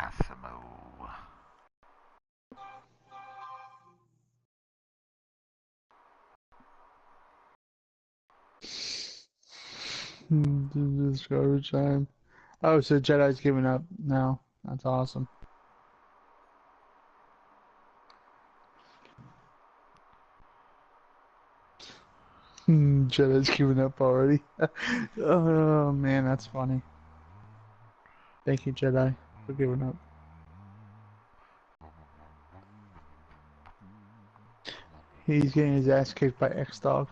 Asimo. This is garbage time. Oh, so Jedi's giving up now. That's awesome. Jedi's giving up already. Oh man, that's funny. Thank you, Jedi, for giving up. He's getting his ass kicked by X-Dog.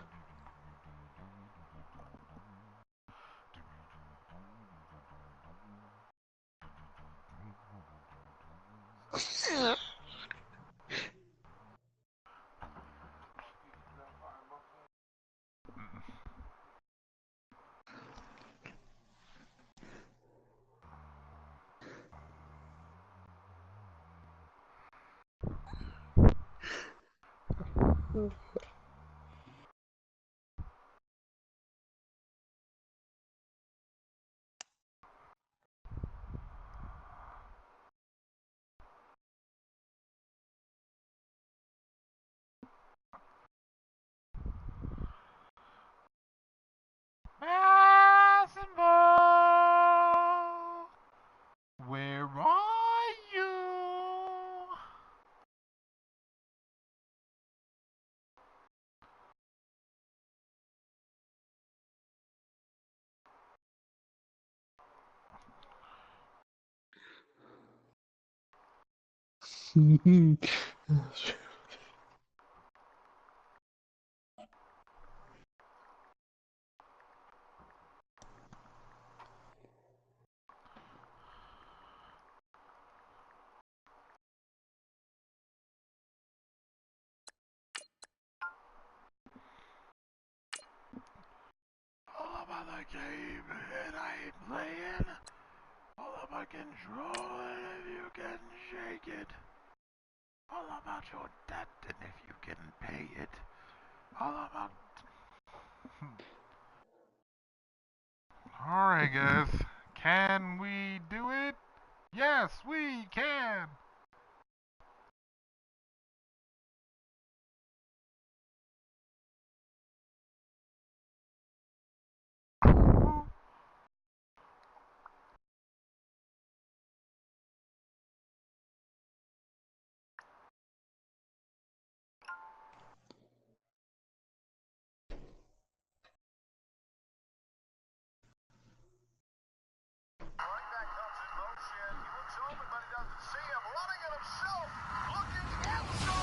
Asimo, where are you? All about the game that I ain't playing. All about controlling if you can shake it. All about your debt and if you can pay it. All about... Alright guys, can we do it? Yes, we can!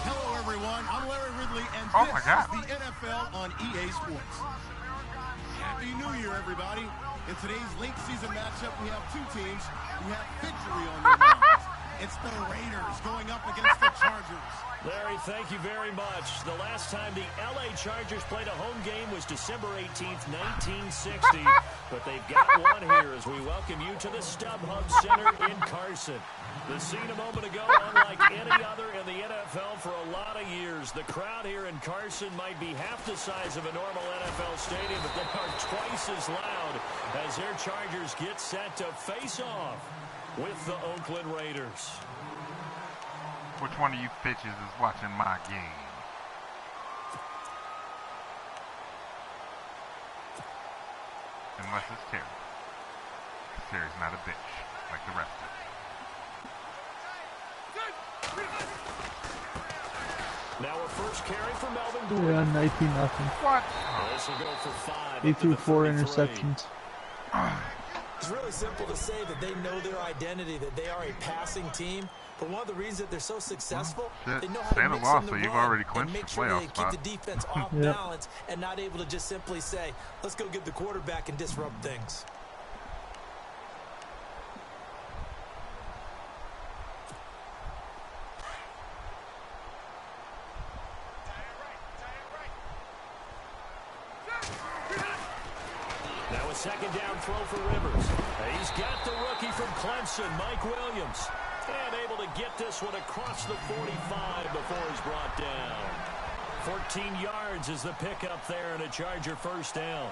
Hello, everyone. I'm Larry Ridley, and this is the NFL on EA Sports. Happy New Year, everybody. In today's late season matchup, we have two teams who have victory on their minds. It's the Raiders going up against the Chargers. Larry, thank you very much. The last time the LA Chargers played a home game was December 18th, 1960. But they've got one here as we welcome you to the StubHub Center in Carson. The scene a moment ago, unlike any other in the NFL for a lot of years. The crowd here in Carson might be half the size of a normal NFL stadium, but they are twice as loud as their Chargers get set to face off with the Oakland Raiders. Which one of you bitches is watching my game? Unless it's Terry. Terry's not a bitch like the rest of us. Now a first carry for Melvin. Yeah, 19-0. What? This will go for 5. He threw 4 interceptions. It's really simple to say that they know their identity, that they are a passing team. But one of the reasons that they're so successful, they know how to mix in the run and make sure they keep the defense off balance and not able to just simply say, let's go get the quarterback and disrupt things. Now a second down throw for Rivers. He's got the rookie from Clemson, Mike Williams. And able to get this one across the 45 before he's brought down. 14 yards is the pickup there and a Charger first down.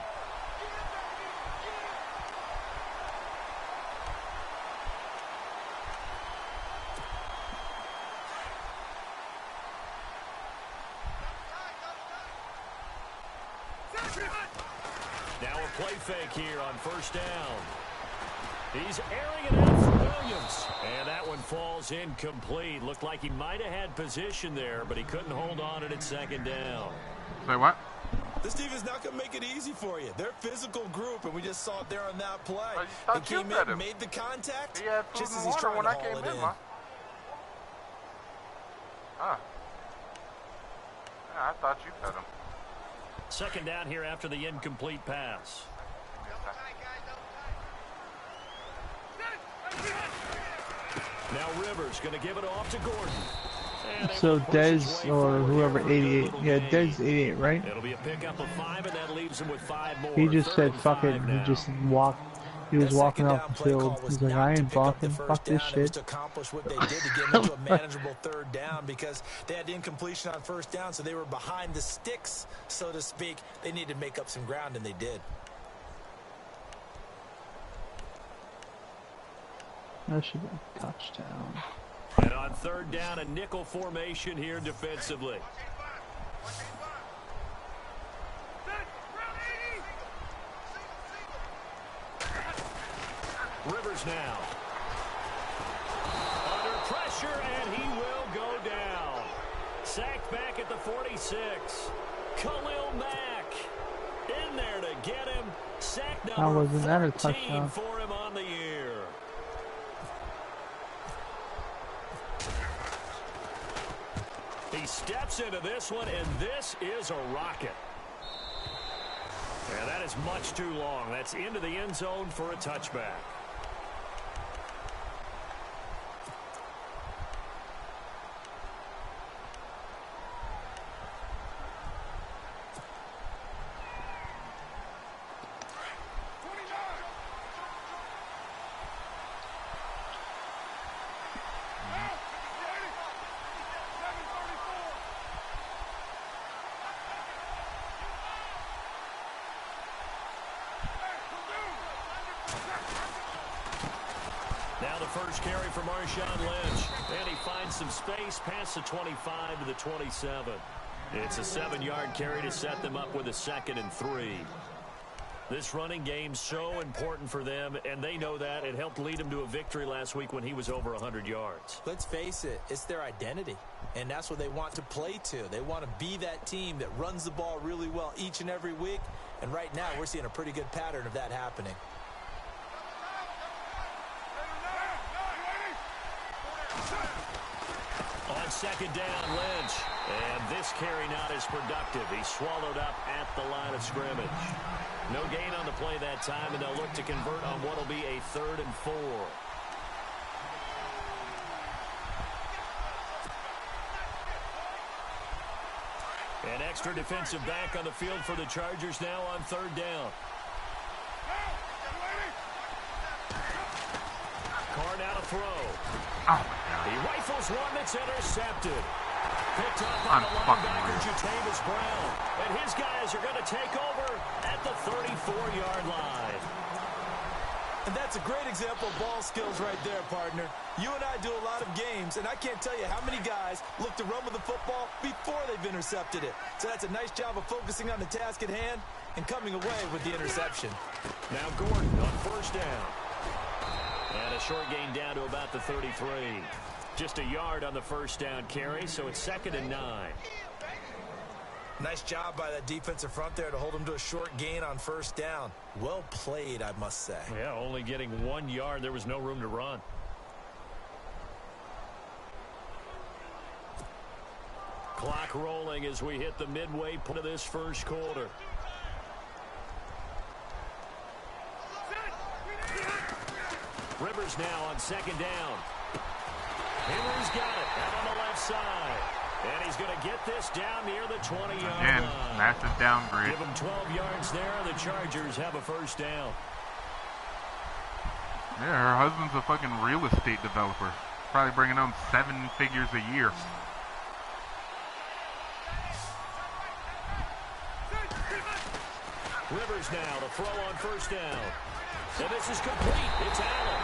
Now a play fake here on first down. He's airing it out for Williams. And that one falls incomplete. Looked like he might have had position there, but he couldn't hold on to it at second down. Say what? This team is not going to make it easy for you. They're a physical group, and we just saw it there on that play. I He came in, made the contact, he had food just and as he's water trying when to I came haul it in, in. man. I thought you fed him. Second down here after the incomplete pass. Now Rivers going to give it off to Gordon. So Dez or whoever 88. Yeah, Dez 88, right? It'll be a pickup of 5, and that leaves him with 5 more. He just said fuck it. He just walked. He was walking off the field. He's like, I ain't blocking. Fuck this shit. To accomplish what they did to get into a manageable third down, because they had incompletion on first down, so they were behind the sticks, so to speak. They needed to make up some ground, and they did. That should be a touchdown. And on third down, a nickel formation here defensively. Rivers now. Under pressure, and he will go down. Sacked back at the 46. Khalil Mack in there to get him. Sack number 14 for him on the year. He steps into this one, and this is a rocket. And that is much too long. That's into the end zone for a touchback. Now the first carry for Marshawn Lynch. And he finds some space past the 25 to the 27. It's a 7-yard carry to set them up with a 2nd and 3. This running game's so important for them, and they know that. It helped lead them to a victory last week when he was over 100 yards. Let's face it, it's their identity, and that's what they want to play to. They want to be that team that runs the ball really well each and every week, and right now we're seeing a pretty good pattern of that happening. On second down, Lynch. And this carry not as productive. He's swallowed up at the line of scrimmage. No gain on the play that time, and they'll look to convert on what will be a 3rd and 4. An extra defensive back on the field for the Chargers now on 3rd down. Carr now to throw. He rifles one that's intercepted. Picked up on the linebacker, Jatavis Brown. And his guys are going to take over at the 34-yard line. And that's a great example of ball skills right there, partner. You and I do a lot of games, and I can't tell you how many guys look to run with the football before they've intercepted it. So that's a nice job of focusing on the task at hand and coming away with the interception. Now Gordon on first down. And a short gain down to about the 33. Just a yard on the first down carry, so it's 2nd and 9. Nice job by that defensive front there to hold him to a short gain on first down. Well played, I must say. Yeah, only getting 1 yard. There was no room to run. Clock rolling as we hit the midway point of this first quarter. Rivers now on second down. Henry's got it out on the left side. And he's going to get this down near the 20-yard line. Massive downgrade. Give him 12 yards there. The Chargers have a first down. Yeah, her husband's a fucking real estate developer. Probably bringing home 7 figures a year. Rivers now to throw on first down. And this is complete. It's Allen.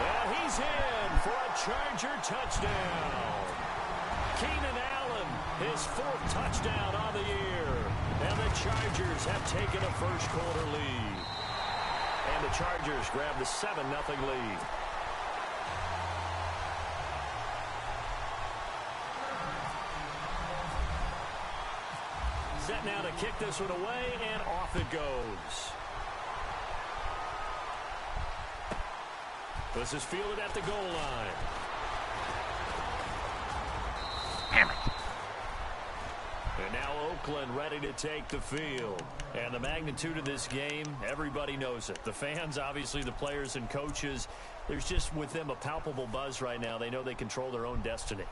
And he's in for a Charger touchdown. Keenan Allen Allen, his 4th touchdown on the year. And the Chargers have taken a first-quarter lead. And the Chargers grab the 7-0 lead. Set now to kick this one away, and off it goes. This is fielded at the goal line. Damn it. And now Oakland ready to take the field. And the magnitude of this game, everybody knows it. The fans, obviously the players and coaches, there's just with them a palpable buzz right now. They know they control their own destiny.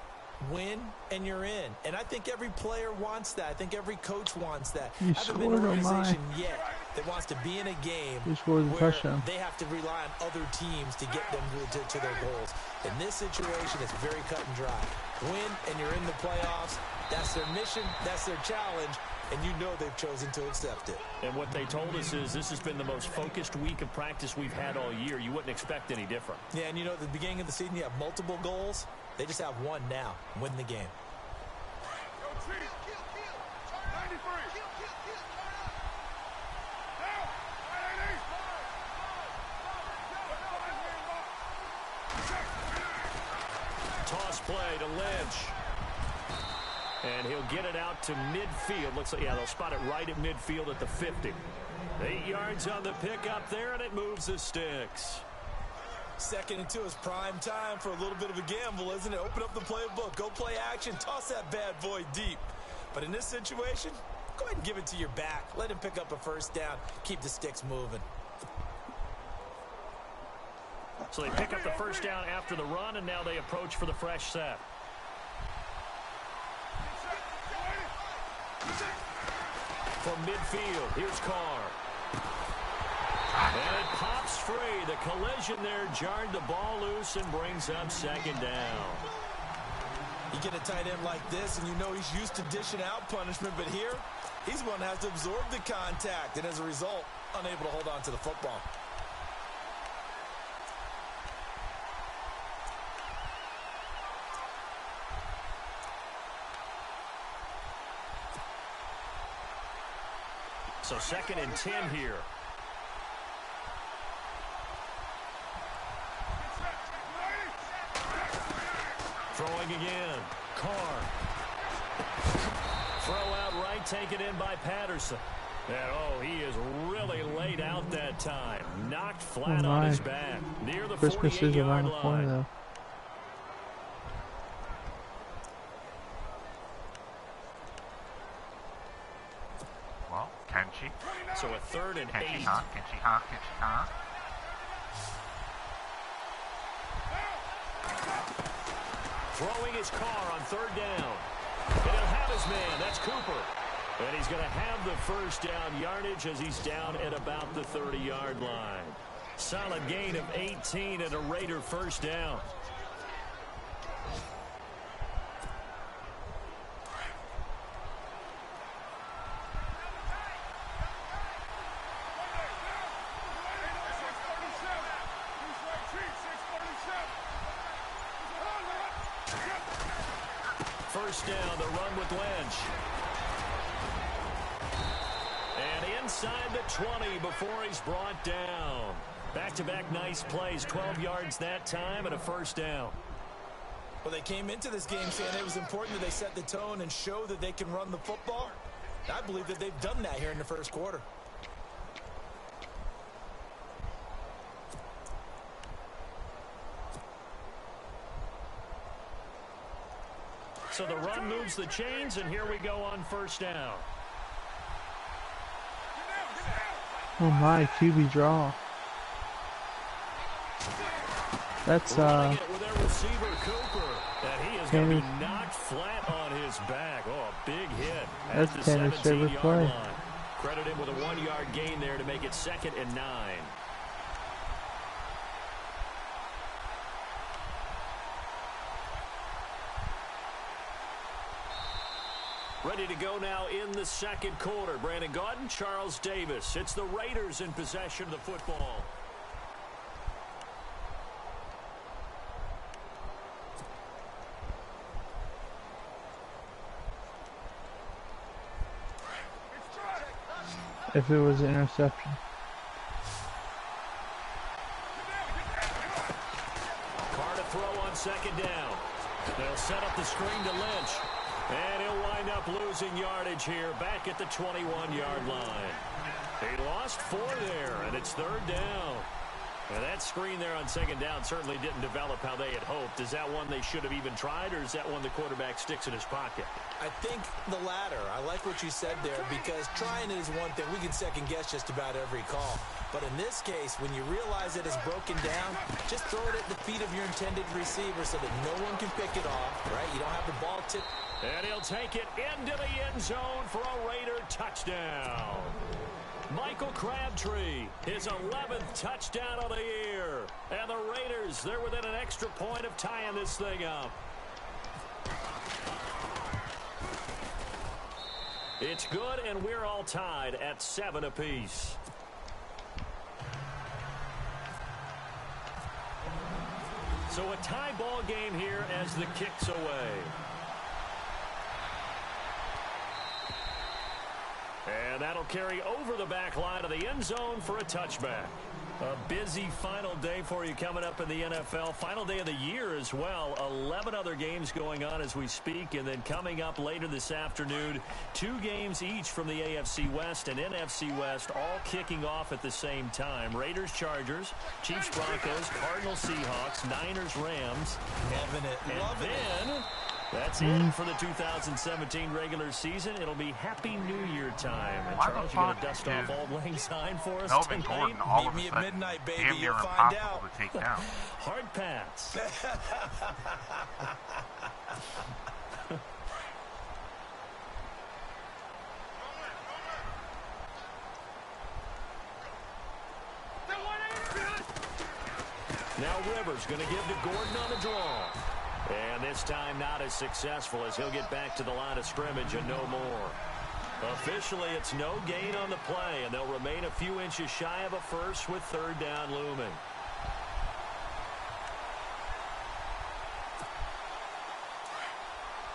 Win and you're in. And I think every player wants that. I think every coach wants that. You I haven't been scored, an oh organization yet that wants to be in a game scored the where touchdown. they have to rely on other teams to get them to their goals. In this situation, it's very cut and dry. Win and you're in the playoffs. That's their mission. That's their challenge. And you know they've chosen to accept it. And what they told us is this has been the most focused week of practice we've had all year. You wouldn't expect any different. Yeah, and you know, at the beginning of the season, you have multiple goals. They just have one now. Win the game. Toss play to Lynch. And he'll get it out to midfield. Looks like, yeah, they'll spot it right at midfield at the 50. 8 yards on the pickup there, and it moves the sticks. 2nd and 2 is prime time for a little bit of a gamble, isn't it? Open up the playbook. Go play action. Toss that bad boy deep. But in this situation, go ahead and give it to your back. Let him pick up a first down. Keep the sticks moving. So they pick up the first down after the run, and now they approach for the fresh set. From midfield, here's Carr. And it pops free. The collision there jarred the ball loose and brings up 2nd down. You get a tight end like this, and you know he's used to dishing out punishment, but here, he's the one that has to absorb the contact, and as a result, unable to hold on to the football. So 2nd and 10 here. Throwing again. Carr. Throw out right, taken in by Patterson. And, oh, he is really laid out that time. Knocked flat on his back. Near the 48-yard line. Corner, though. Well, can she? So a 3rd and 8. Can she, huh? Can she, huh? Can she, huh? Throwing his Carr on 3rd down. And he'll have his man. That's Cooper. And he's going to have the first down yardage as he's down at about the 30-yard line. Solid gain of 18 and a Raider first down. First down, the run with Lynch. And inside the 20 before he's brought down. Back-to-back nice plays, 12 yards that time and a first down. Well, they came into this game saying it was important that they set the tone and show that they can run the football. I believe that they've done that here in the first quarter. So the run moves the chains, and here we go on first down. Oh my, QB draw. That's With their receiver Cooper, and he is going to be knocked flat on his back. Oh, a big hit. That's Tanner's favorite play. Line. Credit him with a 1-yard gain there to make it 2nd and 9. Ready to go now in the second quarter. Brandon Gaudin, Charles Davis. It's the Raiders in possession of the football. if it was an interception. Carr to throw on second down. They'll set up the screen to Lynch. And he'll wind up losing yardage here back at the 21-yard line. He lost 4 there, and it's third down. And that screen there on second down certainly didn't develop how they had hoped. Is that one they should have even tried, or is that one the quarterback sticks in his pocket? I think the latter. I like what you said there, because trying it is one thing. We can second-guess just about every call. But in this case, when you realize it is broken down, just throw it at the feet of your intended receiver so that no one can pick it off, right? You don't have the ball tipped. And he'll take it into the end zone for a Raider touchdown. Michael Crabtree, his 11th touchdown of the year. And the Raiders, they're within an extra point of tying this thing up. It's good, and we're all tied at 7 apiece. So a tie ball game here as the kick's away. And that'll carry over the back line of the end zone for a touchback. A busy final day for you coming up in the NFL. Final day of the year as well. 11 other games going on as we speak. And then coming up later this afternoon, 2 games each from the AFC West and NFC West, all kicking off at the same time. Raiders, Chargers, Chiefs, Broncos, Cardinals, Seahawks, Niners, Rams. Loving it. Loving it. That's it for the 2017 regular season. It'll be Happy New Year time. And Charles, you're going to dust off Auld Lang Syne for us Melvin tonight? Gordon all Meet of a me at sudden midnight, baby. damn near You'll find impossible out. to take down. Hard pass. Now Rivers going to give to Gordon on the draw. And this time not as successful as he'll get back to the line of scrimmage and no more. Officially, it's no gain on the play, and they'll remain a few inches shy of a first with third down looming.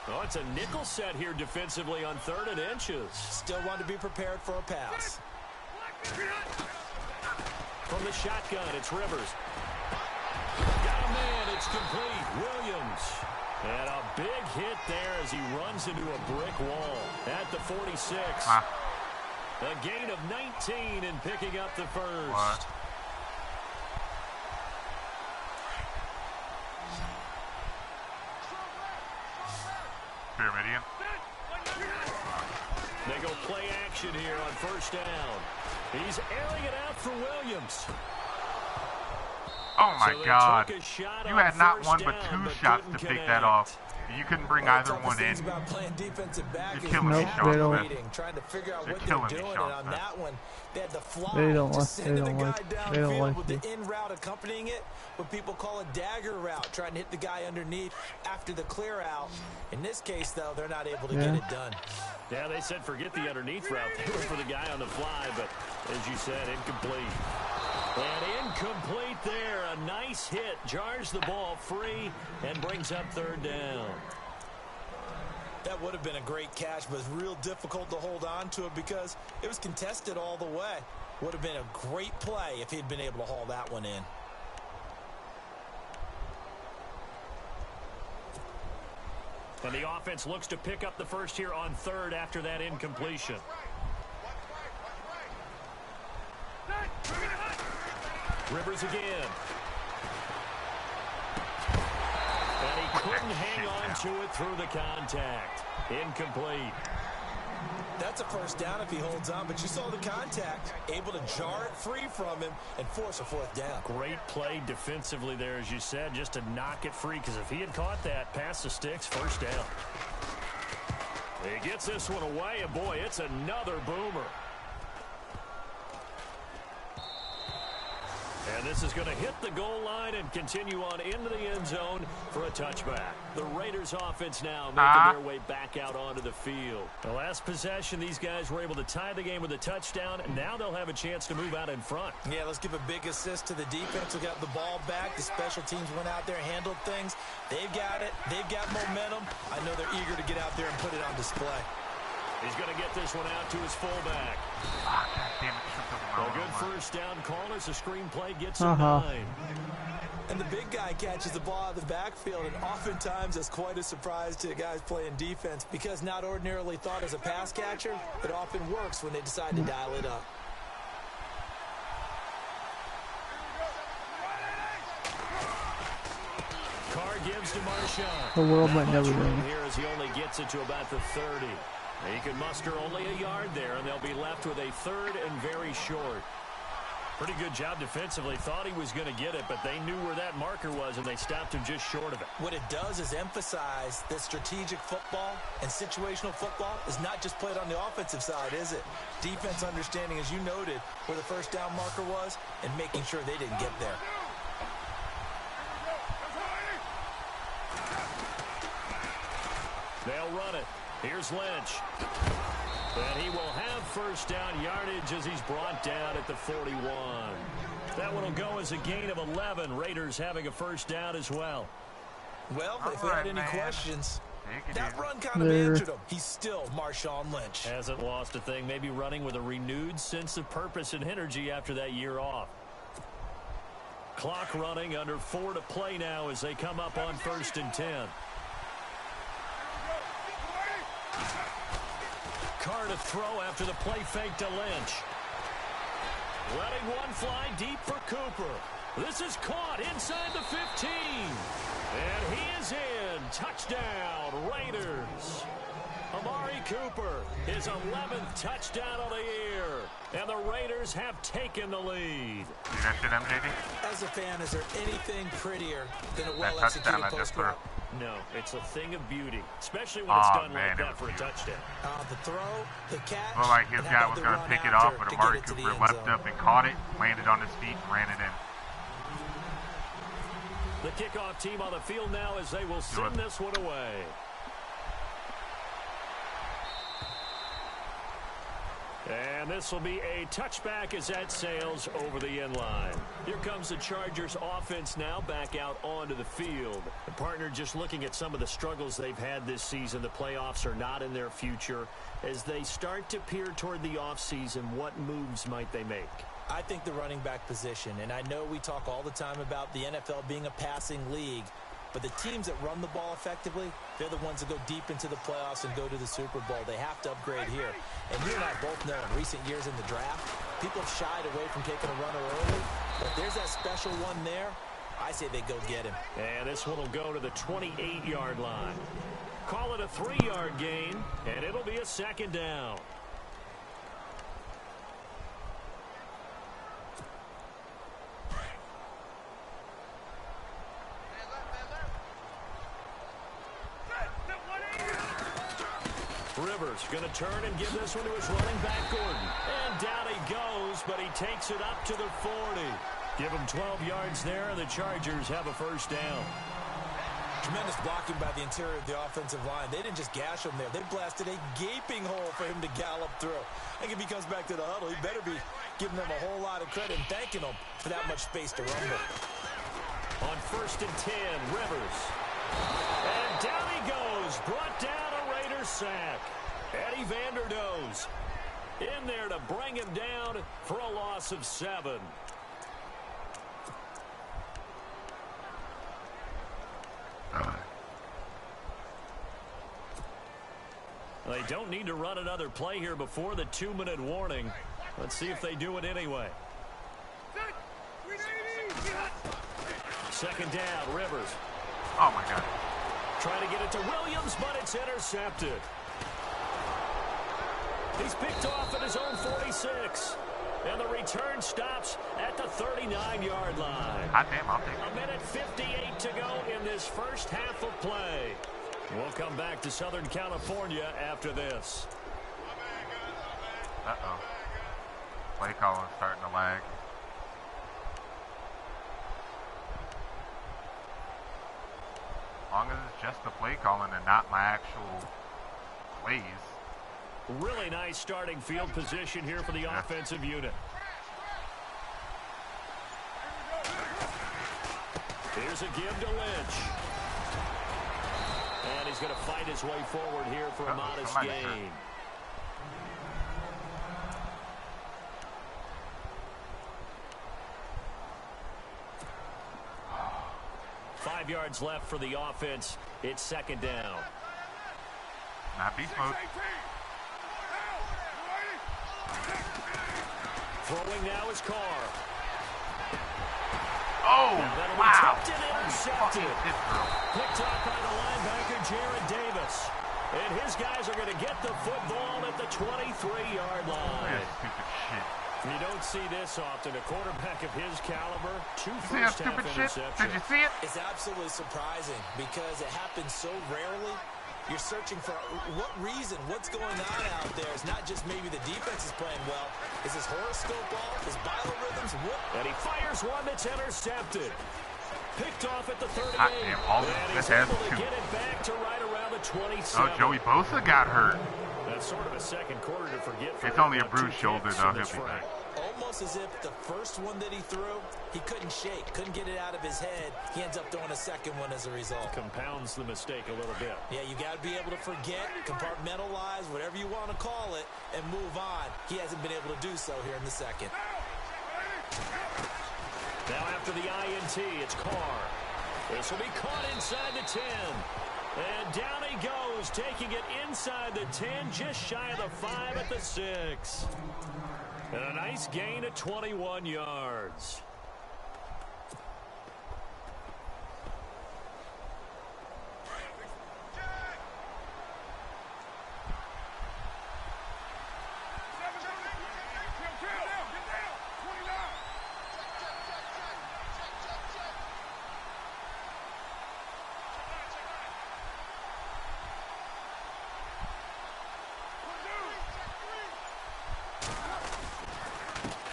Oh, it's a nickel set here defensively on 3rd and inches. Still want to be prepared for a pass. From the shotgun, it's Rivers. Got a man, it's complete. Williams. And a big hit there as he runs into a brick wall at the 46. A gain of 19 in picking up the first. Pyramidian. They go play action here on first down. He's airing it out for Williams. Oh my God. You had not one but down, 2 shots to pick that off. You couldn't bring either one in. About playing defensive back You're killing me, Sean. trying to figure out You're what killing they're me, doing, Sean. and on that one, they had to fly They don't to like- send they the don't guy like- they don't downfield like with me. the in route accompanying it, what people call a dagger route, trying to hit the guy underneath after the clear out. In this case, though, they're not able to get it done. Yeah, they said forget the underneath route. They were for the guy on the fly, but as you said, incomplete. And incomplete there. A nice hit. Jars the ball free and brings up third down. That would have been a great catch, but it's real difficult to hold on to it because it was contested all the way. Would have been a great play if he'd been able to haul that one in. And the offense looks to pick up the first here on 3rd after that incompletion. Rivers again. And he couldn't hang on to it through the contact. Incomplete. That's a first down if he holds on, but you saw the contact. Able to jar it free from him and force a 4th down. Great play defensively there, as you said, just to knock it free, because if he had caught that, past the sticks, first down. He gets this one away, and boy, it's another boomer. And this is going to hit the goal line and continue on into the end zone for a touchback. The Raiders offense now making their way back out onto the field. The last possession, these guys were able to tie the game with a touchdown, and now they'll have a chance to move out in front. Yeah, let's give a big assist to the defense who got the ball back. The special teams went out there, handled things. They've got it. They've got momentum. I know they're eager to get out there and put it on display. He's going to get this one out to his fullback. Ah, God damn it. A good first down call as the screenplay gets a 9. And the big guy catches the ball out of the backfield, and oftentimes it's quite a surprise to the guys playing defense because not ordinarily thought as a pass catcher, it often works when they decide to dial it up. Carr gives to Marshawn. The world Not might never much room know. here as he only gets it to about the 30. He can muster only a yard there, and they'll be left with a 3rd and very short. Pretty good job defensively. Thought he was going to get it, but they knew where that marker was, and they stopped him just short of it. What it does is emphasize that strategic football and situational football is not just played on the offensive side, is it? Defense understanding, as you noted, where the first down marker was and making sure they didn't get there. They'll run it. Here's Lynch. And he will have first down yardage as he's brought down at the 41. That one will go as a gain of 11. Raiders having a first down as well. Well, if we had any questions, that run kind of There. answered him. He's still Marshawn Lynch. Hasn't lost a thing. Maybe running with a renewed sense of purpose and energy after that year off. Clock running, under 4 to play now as they come up on 1st and 10. Carr to throw after the play fake to Lynch. Letting one fly deep for Cooper. This is caught inside the 15. And he is in. Touchdown, Raiders. Amari Cooper, his 11th touchdown of the year. And the Raiders have taken the lead. See that shit, MJD? As a fan, is there anything prettier than a That well-executed touchdown I just post threw. route? No, it's a thing of beauty, especially when it's done man, like it that was for a touchdown. The throw, the catch. Looked like his and guy how was about going the to run pick it after off, but to Amari get it to the Cooper end leapt zone. up and caught it, landed on his feet, and ran it in. The kickoff team on the field now as they will send this one away. And this will be a touchback as that sails over the end line. Here comes the Chargers offense now back out onto the field. The partner just looking at some of the struggles they've had this season. The playoffs are not in their future. As they start to peer toward the offseason, what moves might they make? I think the running back position, and I know we talk all the time about the NFL being a passing league, but the teams that run the ball effectively, they're the ones that go deep into the playoffs and go to the Super Bowl. They have to upgrade here. And you and I both know in recent years in the draft, people have shied away from taking a runner early, but there's that special one there. I say they go get him. And this one will go to the 28-yard line. Call it a 3-yard gain, and it'll be a 2nd down. Rivers going to turn and give this one to his running back, Gordon. And down he goes, but he takes it up to the 40. Give him 12 yards there, and the Chargers have a first down. Tremendous blocking by the interior of the offensive line. They didn't just gash him there. They blasted a gaping hole for him to gallop through. I think if he comes back to the huddle, he better be giving them a whole lot of credit and thanking them for that much space to rumble. On 1st and 10, Rivers. And down he goes. Brought down a Raiders sack. Eddie Vanderdoes in there to bring him down for a loss of 7. They don't need to run another play here before the 2-minute warning. Let's see if they do it anyway. 2nd down, Rivers. Oh, my God. Trying to get it to Williams, but it's intercepted. He's picked off at his own 46. And the return stops at the 39-yard line. Hot damn, I'll take it. A minute 58 to go in this first half of play. We'll come back to Southern California after this. Uh-oh. Play calling starting to lag. As long as it's just the play calling and not my actual plays. Really nice starting field position here for the offensive unit. Here's a give to Lynch. And he's going to fight his way forward here for a modest gain. 5 yards left for the offense. It's second down. Not beast mode. Throwing now is Carr. Oh, wow. Intercepted. Picked up by the linebacker, Jared Davis. And his guys are going to get the football at the 23-yard line. Stupid shit. You don't see this often. A quarterback of his caliber, 2 See that stupid shit? Did you see it? It's absolutely surprising because it happens so rarely. You're searching for what reason, what's going on out there. It's not just maybe the defense is playing well. Is his horoscope off? His biorhythms? What? And he fires one that's intercepted. Picked off at the 38. Damn, all and he's able to get it back to right around the 27. Oh, Joey Bosa got hurt. That's sort of a second quarter to forget. It's only a bruised shoulder, though. He'll be back. Almost as if the first one that he threw, he couldn't shake, couldn't get it out of his head. He ends up throwing a second one as a result. Compounds the mistake a little bit. Yeah, you got to be able to forget, compartmentalize, whatever you want to call it, and move on. He hasn't been able to do so here in the second. Now after the INT, it's Carr. This will be caught inside the 10. And down he goes, taking it inside the 10, just shy of the 5 at the 6. And a nice gain of 21 yards.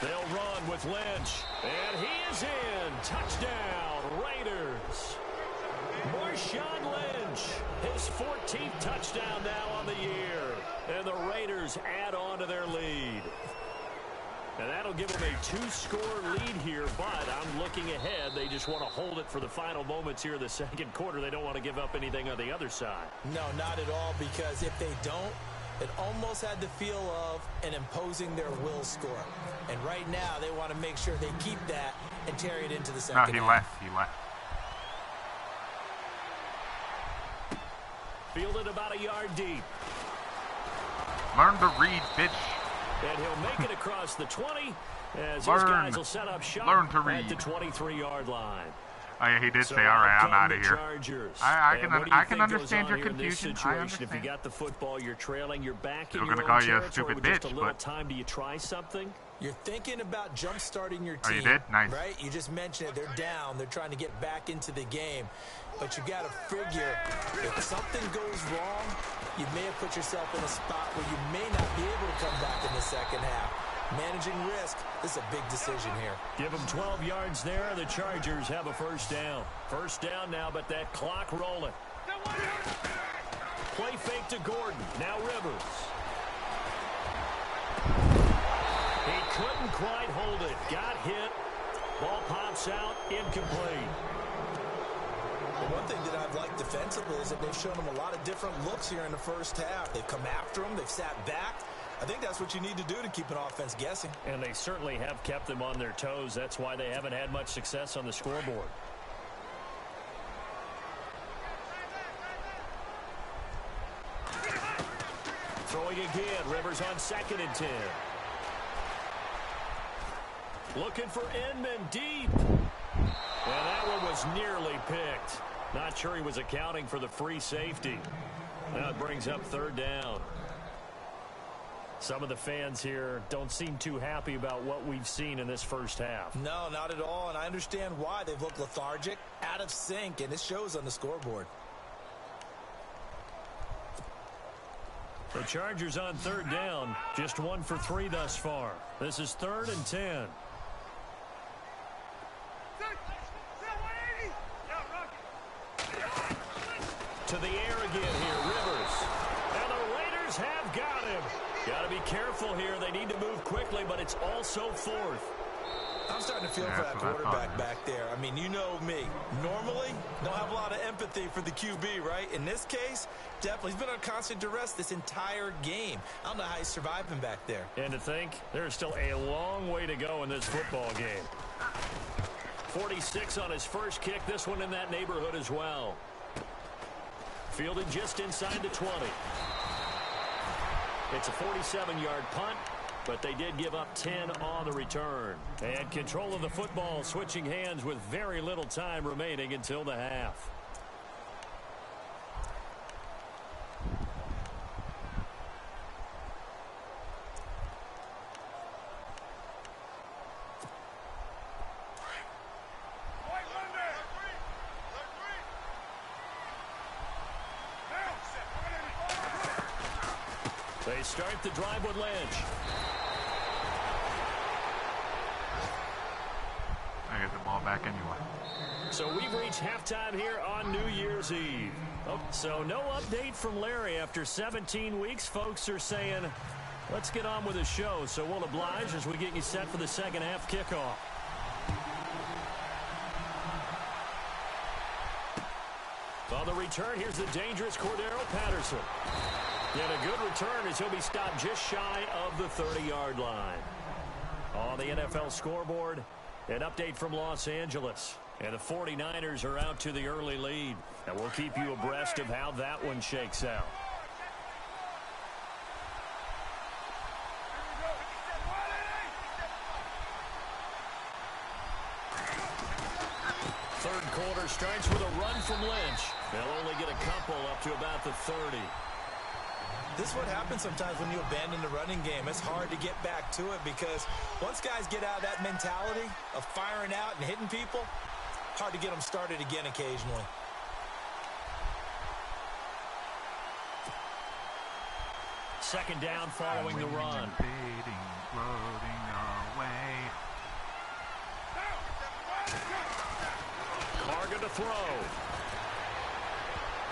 They'll run with Lynch, and he is in. Touchdown, Raiders. Marshawn Lynch, his 14th touchdown now on the year, and the Raiders add on to their lead. And that'll give them a 2-score lead here, but I'm looking ahead. They just want to hold it for the final moments here in the second quarter. They don't want to give up anything on the other side. No, not at all, because if they don't, it almost had the feel of an imposing their will score. And right now, they want to make sure they keep that and carry it into the second half. He left. Fielded about a yard deep. Learn to read, bitch. And he'll make it across the 20 as his guys will set up shop at the 23-yard line. Oh, yeah, he did say, all right, I'm out of here. I can understand your confusion. I understand. If you got the football, you're trailing, you're back in We're your gonna own call you a territory stupid with just bitch, a little but time. Do you try something? You're thinking about jump-starting your team. Oh, you did? Nice. Right? You just mentioned it. They're down. They're trying to get back into the game. But you got to figure, if something goes wrong, you may have put yourself in a spot where you may not be able to come back in the second half. Managing risk, this is a big decision here. Give them 12 yards there. The Chargers have a first down. First down now, but that clock rolling. Play fake to Gordon. Now Rivers. He couldn't quite hold it. Got hit. Ball pops out. Incomplete. The one thing that I've liked defensively is that they've shown them a lot of different looks here in the first half. They've come after them. They've sat back. I think that's what you need to do to keep an offense guessing. And they certainly have kept them on their toes. That's why they haven't had much success on the scoreboard. Throwing again. Rivers on 2nd and 10. Looking for Inman deep. And that one was nearly picked. Not sure he was accounting for the free safety. Now it brings up 3rd down. Some of the fans here don't seem too happy about what we've seen in this first half. No, not at all, and I understand why. They've looked lethargic, out of sync, and it shows on the scoreboard. The Chargers on 3rd down, just 1 for 3 thus far. This is 3rd and 10. To the air again here, Rivers. And the Raiders have got him. Got to be careful here. They need to move quickly, but it's also 4th. I'm starting to feel for that quarterback back there. I mean, you know me. Normally, don't have a lot of empathy for the QB, right? In this case, definitely. He's been on constant duress this entire game. I don't know how he's surviving back there. And to think, there's still a long way to go in this football game. 46 on his first kick. This one in that neighborhood as well. Fielded just inside the 20. It's a 47-yard punt, but they did give up 10 on the return. And control of the football switching hands with very little time remaining until the half. They start the drive with Lynch. I get the ball back anyway. So we've reached halftime here on New Year's Eve. Oh, so no update from Larry after 17 weeks. Folks are saying, let's get on with the show. So we'll oblige as we get you set for the second half kickoff. On the return, here's the dangerous Cordero Patterson. And a good return as he'll be stopped just shy of the 30-yard line. On the NFL scoreboard, an update from Los Angeles. And the 49ers are out to the early lead. And we'll keep you abreast of how that one shakes out. Third quarter starts with a run from Lynch. They'll only get a couple up to about the 30. This is what happens sometimes when you abandon the running game. It's hard to get back to it because once guys get out of that mentality of firing out and hitting people, hard to get them started again occasionally. Second down following the run. Carga to throw.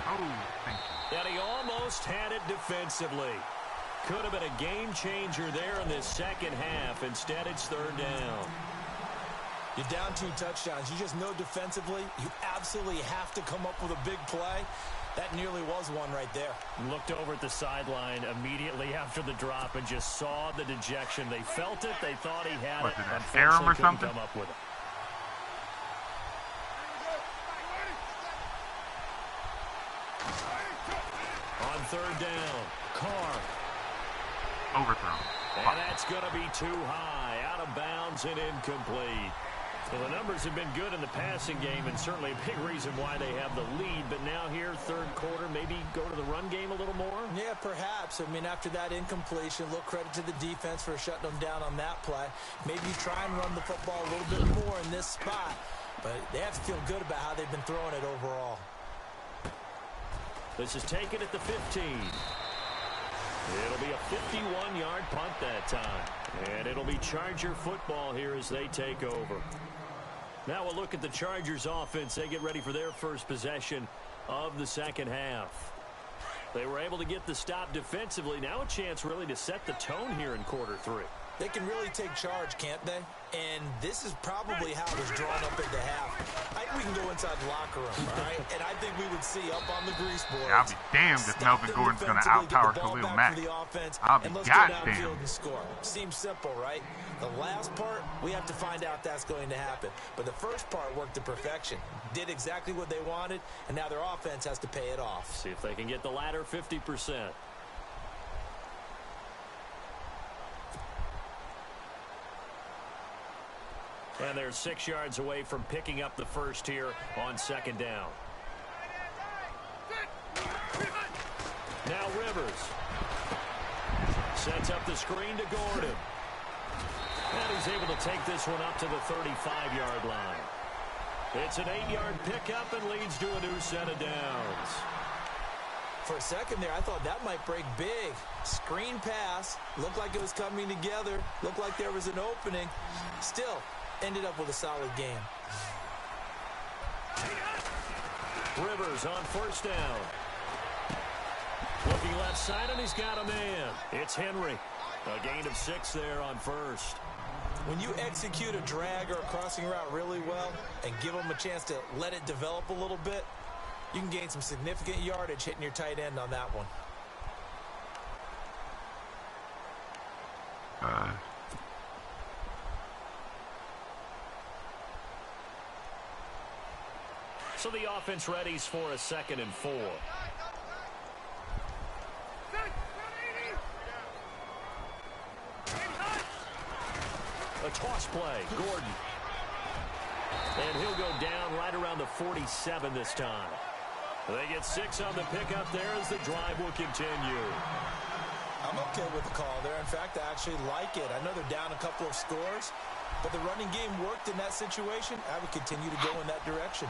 Oh, thank you. And he almost had it defensively. Could have been a game changer there in this second half. Instead, it's third down. You're down 2 touchdowns. You just know defensively you absolutely have to come up with a big play. That nearly was one right there. Looked over at the sideline immediately after the drop and just saw the dejection. They felt it. They thought he had it. Did that scare him or something? Come up with it. On third down, Carr. Overthrown. And that's going to be too high, out of bounds and incomplete. Well, the numbers have been good in the passing game and certainly a big reason why they have the lead. But now here, third quarter, maybe go to the run game a little more? Yeah, perhaps. I mean, after that incompletion, a little credit to the defense for shutting them down on that play. Maybe try and run the football a little bit more in this spot. But they have to feel good about how they've been throwing it overall. This is taken at the 15. It'll be a 51-yard punt that time. And it'll be Charger football here as they take over. Now we'll look at the Chargers offense. They get ready for their first possession of the second half. They were able to get the stop defensively. Now a chance really to set the tone here in quarter 3. They can really take charge, can't they? And this is probably how it was drawn up at the half. I think we can go inside the locker room, all right? And I think we would see up on the grease board. Yeah, I'll be damned if Melvin Gordon's going to outpower Khalil Mack. I'll be goddamn. Seems simple, right? The last part, we have to find out that's going to happen. But the first part worked to perfection. Did exactly what they wanted, and now their offense has to pay it off. See if they can get the latter 50%. And they're 6 yards away from picking up the first here on second down. Now Rivers sets up the screen to Gordon. And he's able to take this one up to the 35-yard line. It's an 8-yard pickup and leads to a new set of downs. For a second there, I thought that might break big. Screen pass. Looked like it was coming together. Looked like there was an opening. Still, ended up with a solid game. Rivers on first down. Looking left side, and he's got a man. It's Henry. A gain of 6 there on first. When you execute a drag or a crossing route really well and give them a chance to let it develop a little bit, you can gain some significant yardage hitting your tight end on that one. So the offense readies for a 2nd and 4. A toss play, Gordon. And he'll go down right around the 47 this time. They get 6 on the pickup there as the drive will continue. I'm okay with the call there. In fact, I actually like it. I know they're down a couple of scores, but the running game worked in that situation. I would continue to go in that direction.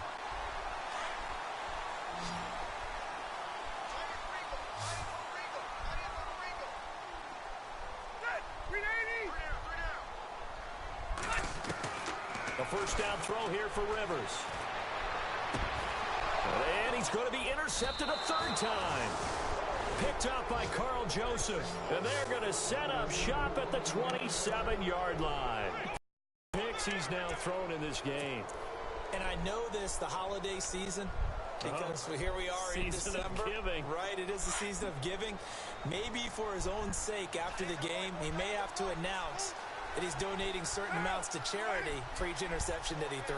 A first down throw here for Rivers. And he's going to be intercepted a 3rd time. Picked up by Carl Joseph. And they're going to set up shop at the 27-yard line. Picks he's now thrown in this game. And I know this, the holiday season, because here we are in December. Season of giving. Right, it is the season of giving. Maybe for his own sake after the game, he may have to announce that he's donating certain amounts to charity for each interception that he threw.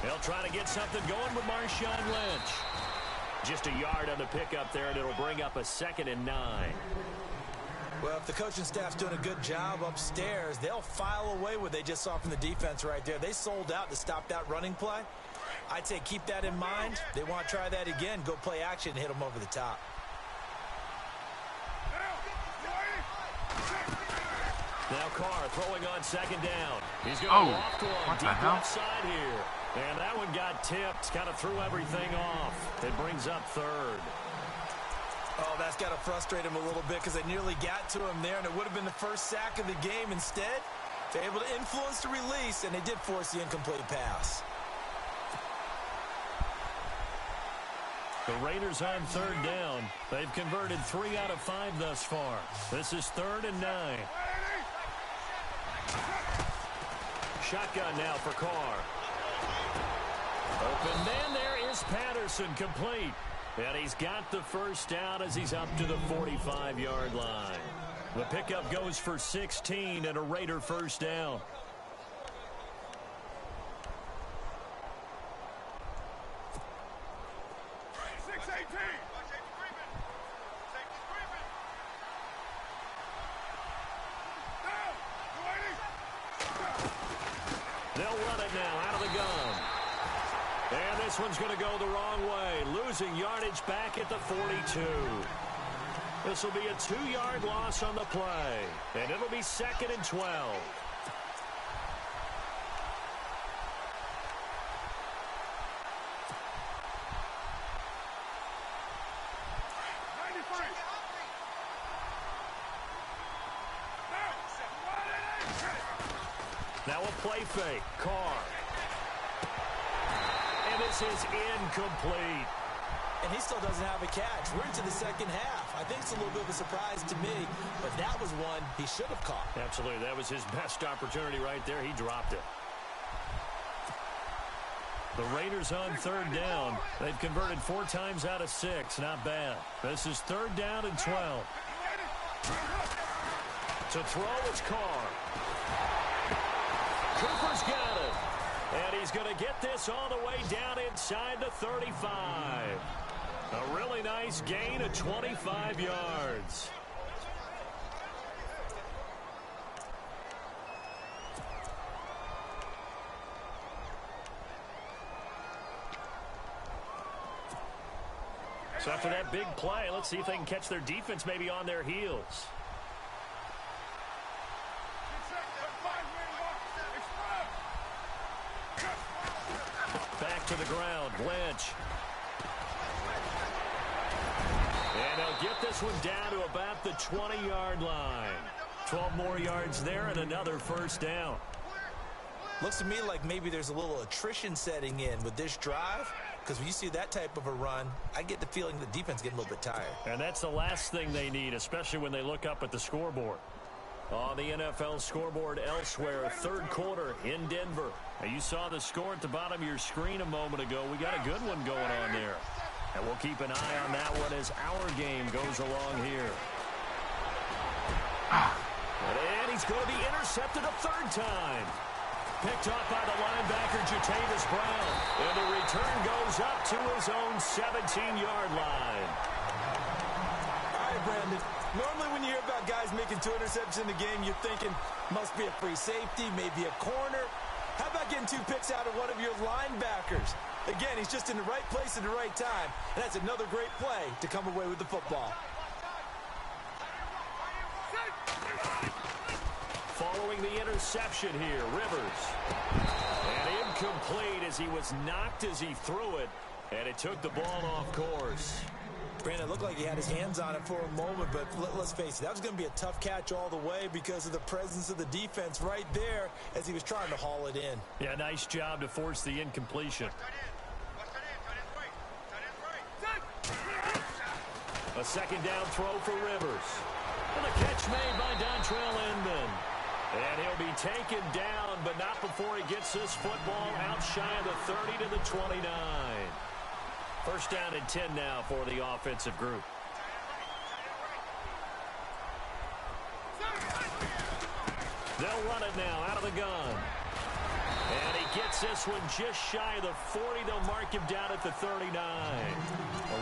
They'll try to get something going with Marshawn Lynch. Just a yard on the pickup there, and it'll bring up a 2nd and 9. Well, if the coaching staff's doing a good job upstairs, they'll file away what they just saw from the defense right there. They sold out to stop that running play. I'd say keep that in mind. They want to try that again, go play action and hit them over the top. Now Carr throwing on 2nd down. He's going to go off to a deep left side here. And that one got tipped. Kind of threw everything off. It brings up 3rd. Oh, that's got to frustrate him a little bit because they nearly got to him there, and it would have been the first sack of the game. Instead, they're able to influence the release, and they did force the incomplete pass. The Raiders on 3rd down. They've converted 3 out of 5 thus far. This is 3rd and 9. Shotgun now for Carr. Open man, there is Patterson, complete. And he's got the first down as he's up to the 45-yard line. The pickup goes for 16 and a Raider first down. They'll run it now out of the gun. And this one's going to go the wrong way, losing yardage back at the 42. This will be a 2-yard loss on the play, and it'll be 2nd and 12. Now a play fake. Carr. And this is incomplete. And he still doesn't have a catch. We're into the second half. I think it's a little bit of a surprise to me, but that was one he should have caught. Absolutely. That was his best opportunity right there. He dropped it. The Raiders on 3rd down. They've converted 4 times out of 6. Not bad. This is 3rd down and 12. To throw, it's Carr. Cooper's got it. And he's going to get this all the way down inside the 35. A really nice gain of 25 yards. So after that big play, let's see if they can catch their defense maybe on their heels. Back to the ground, Lynch. And they'll get this one down to about the 20-yard line. 12 more yards there and another first down. Looks to me like maybe there's a little attrition setting in with this drive, because when you see that type of a run, I get the feeling the defense getting a little bit tired. And that's the last thing they need, especially when they look up at the scoreboard. On the NFL scoreboard elsewhere, 3rd quarter in Denver. Now you saw the score at the bottom of your screen a moment ago. We got a good one going on there. And we'll keep an eye on that one as our game goes along here. And he's going to be intercepted a 3rd time. picked off by the linebacker, Jatavis Brown. And the return goes up to his own 17-yard line. All right, Brandon. Normally when you hear about guys making 2 interceptions in the game, you're thinking must be a free safety, maybe a corner. How about getting 2 picks out of one of your linebackers? Again, he's just in the right place at the right time. And that's another great play to come away with the football. Following the interception here, Rivers. And incomplete as he was knocked as he threw it. And it took the ball off course. Brandon, it looked like he had his hands on it for a moment, but let's face it, that was going to be a tough catch all the way because of the presence of the defense right there as he was trying to haul it in. Yeah, nice job to force the incompletion. A second down throw for Rivers. And the catch made by Dontrell Inman. And he'll be taken down, but not before he gets this football out shy of the 30 to the 29. First down and 10 now for the offensive group. They'll run it now out of the gun. And he gets this one just shy of the 40. They'll mark him down at the 39.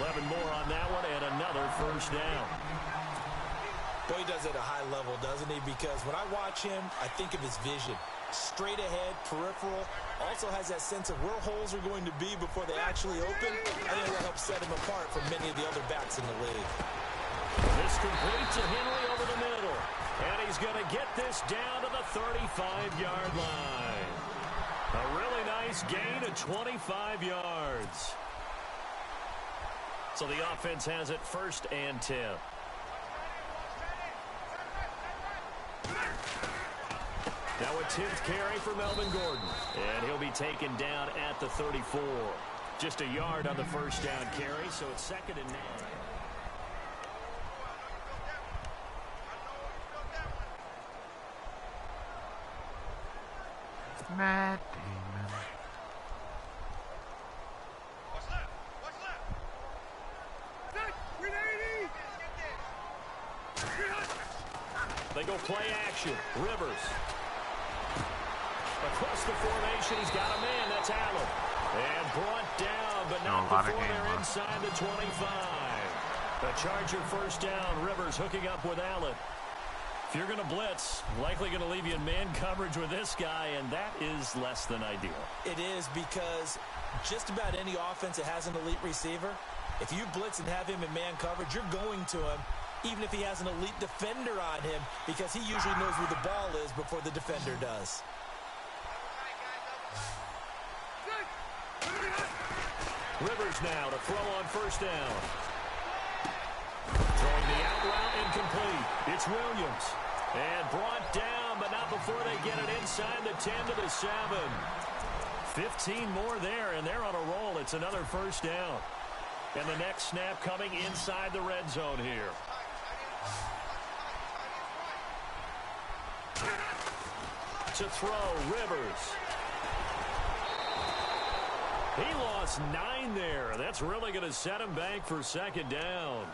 11 more on that one and another first down. Boy, he does it at a high level, doesn't he? Because when I watch him, I think of his vision. Straight ahead, peripheral, also has that sense of where holes are going to be before they actually open. I think that helps set him apart from many of the other backs in the league. This complete to Henry over the middle. And he's going to get this down to the 35-yard line. A really nice gain of 25 yards. So the offense has it first and 10. Now a 10th carry for Melvin Gordon. And he'll be taken down at the 34. Just a yard on the first down carry, so it's second and 9. Matt Damon. They go play action. Rivers. Across the formation, he's got a man. That's Allen. And brought down, but not before they're inside the 25. The Charger first down. Rivers hooking up with Allen. If you're going to blitz, likely going to leave you in man coverage with this guy, and that is less than ideal. It is because just about any offense that has an elite receiver, if you blitz and have him in man coverage, you're going to him, even if he has an elite defender on him, because he usually knows where the ball is before the defender does. Rivers now to throw on first down. Throwing the out route incomplete. It's Williams. And brought down, but not before they get it inside the 10 to the 7. 15 more there, and they're on a roll. It's another first down. And the next snap coming inside the red zone here. To throw, Rivers. He lost 9 there. That's really going to set him back for second down.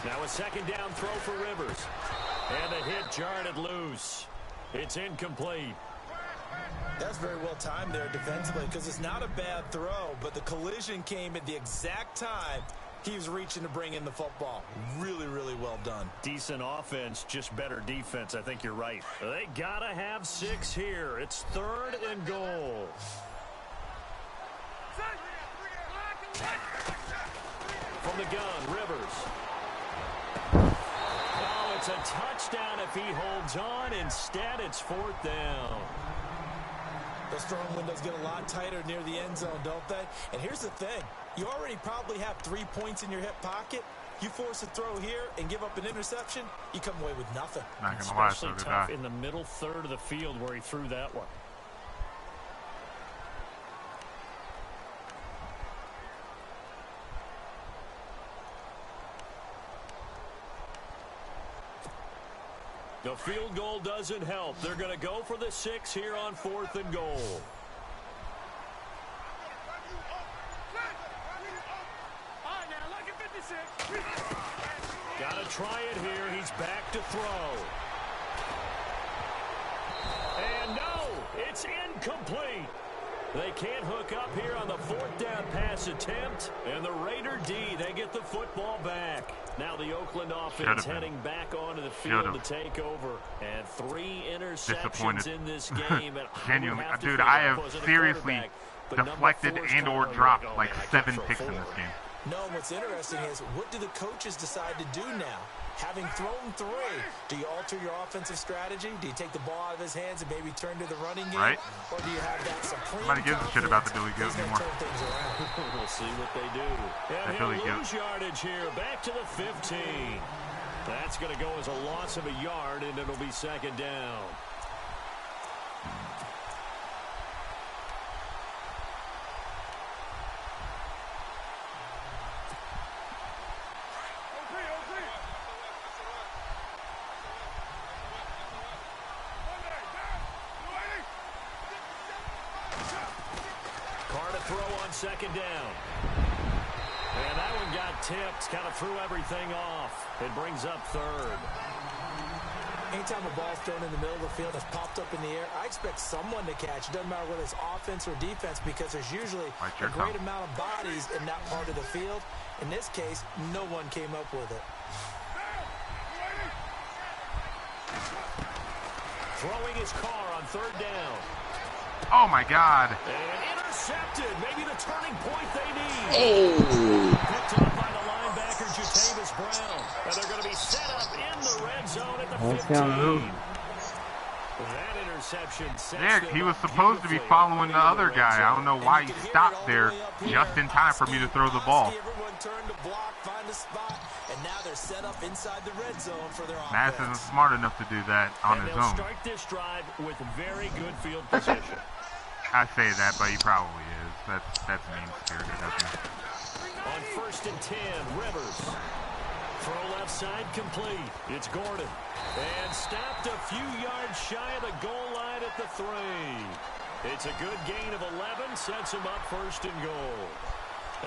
Now a second down throw for Rivers. And the hit jarred it loose. It's incomplete. That's very well timed there defensively because it's not a bad throw, but the collision came at the exact time he was reaching to bring in the football. Really, really well done. Decent offense, just better defense. I think you're right. They got to have 6 here. It's 3rd and goal. From the gun, Rivers. Oh, it's a touchdown if he holds on. Instead, it's 4th down. Those throwing windows get a lot tighter near the end zone, don't they? And here's the thing. You already probably have 3 points in your hip pocket. You force a throw here and give up an interception, you come away with nothing. Not gonna lie, Especially tough in the middle third of the field where he threw that one. field goal doesn't help. They're going to go for the 6 here on 4th and goal. Got to try it here. He's back to throw. And no, it's incomplete. They can't hook up here on the 4th down pass attempt. And the Raider D, they get the football back. Now the Oakland offense heading back onto the field to take over. And 3 interceptions in this game. And genuinely, dude, I have seriously deflected and or dropped like 7 picks in this game. No, what's interesting is, what do the coaches decide to do now? Having thrown 3, do you alter your offensive strategy? Do you take the ball out of his hands and maybe turn to the running game? Right. Or do you have that supreme Nobody gives a shit about the Billy Goat anymore. We'll see what they do. And he'll lose yardage here, back to the 15. That's going to go as a loss of a yard, and it'll be 2nd down. Throw on 2nd down. And that one got tipped. Kind of threw everything off. It brings up 3rd. Anytime a ball's thrown in the middle of the field, it's popped up in the air, I expect someone to catch. It doesn't matter whether it's offense or defense, because there's usually a great amount of bodies in that part of the field. In this case, no one came up with it. Throwing his car on 3rd down. Oh my God. And intercepted. Maybe the turning point they need. Picked up by the linebacker, Jatavis Brown. And they're going to be set up in the red zone at the 15. That interception sets he was supposed to be following the other guy. I don't know why he stopped there just in time for me to throw the ball. Everyone turned to block, find a spot, and now they're set up inside the red zone for their offense. Mass isn't smart enough to do that on his own. Start this drive with very good field position. I say that, but he probably is. That's mean-spirited, doesn't it? On 1st and 10, Rivers. Throw left side complete. It's Gordon. And stopped a few yards shy of the goal line at the 3. It's a good gain of 11. Sets him up 1st and goal.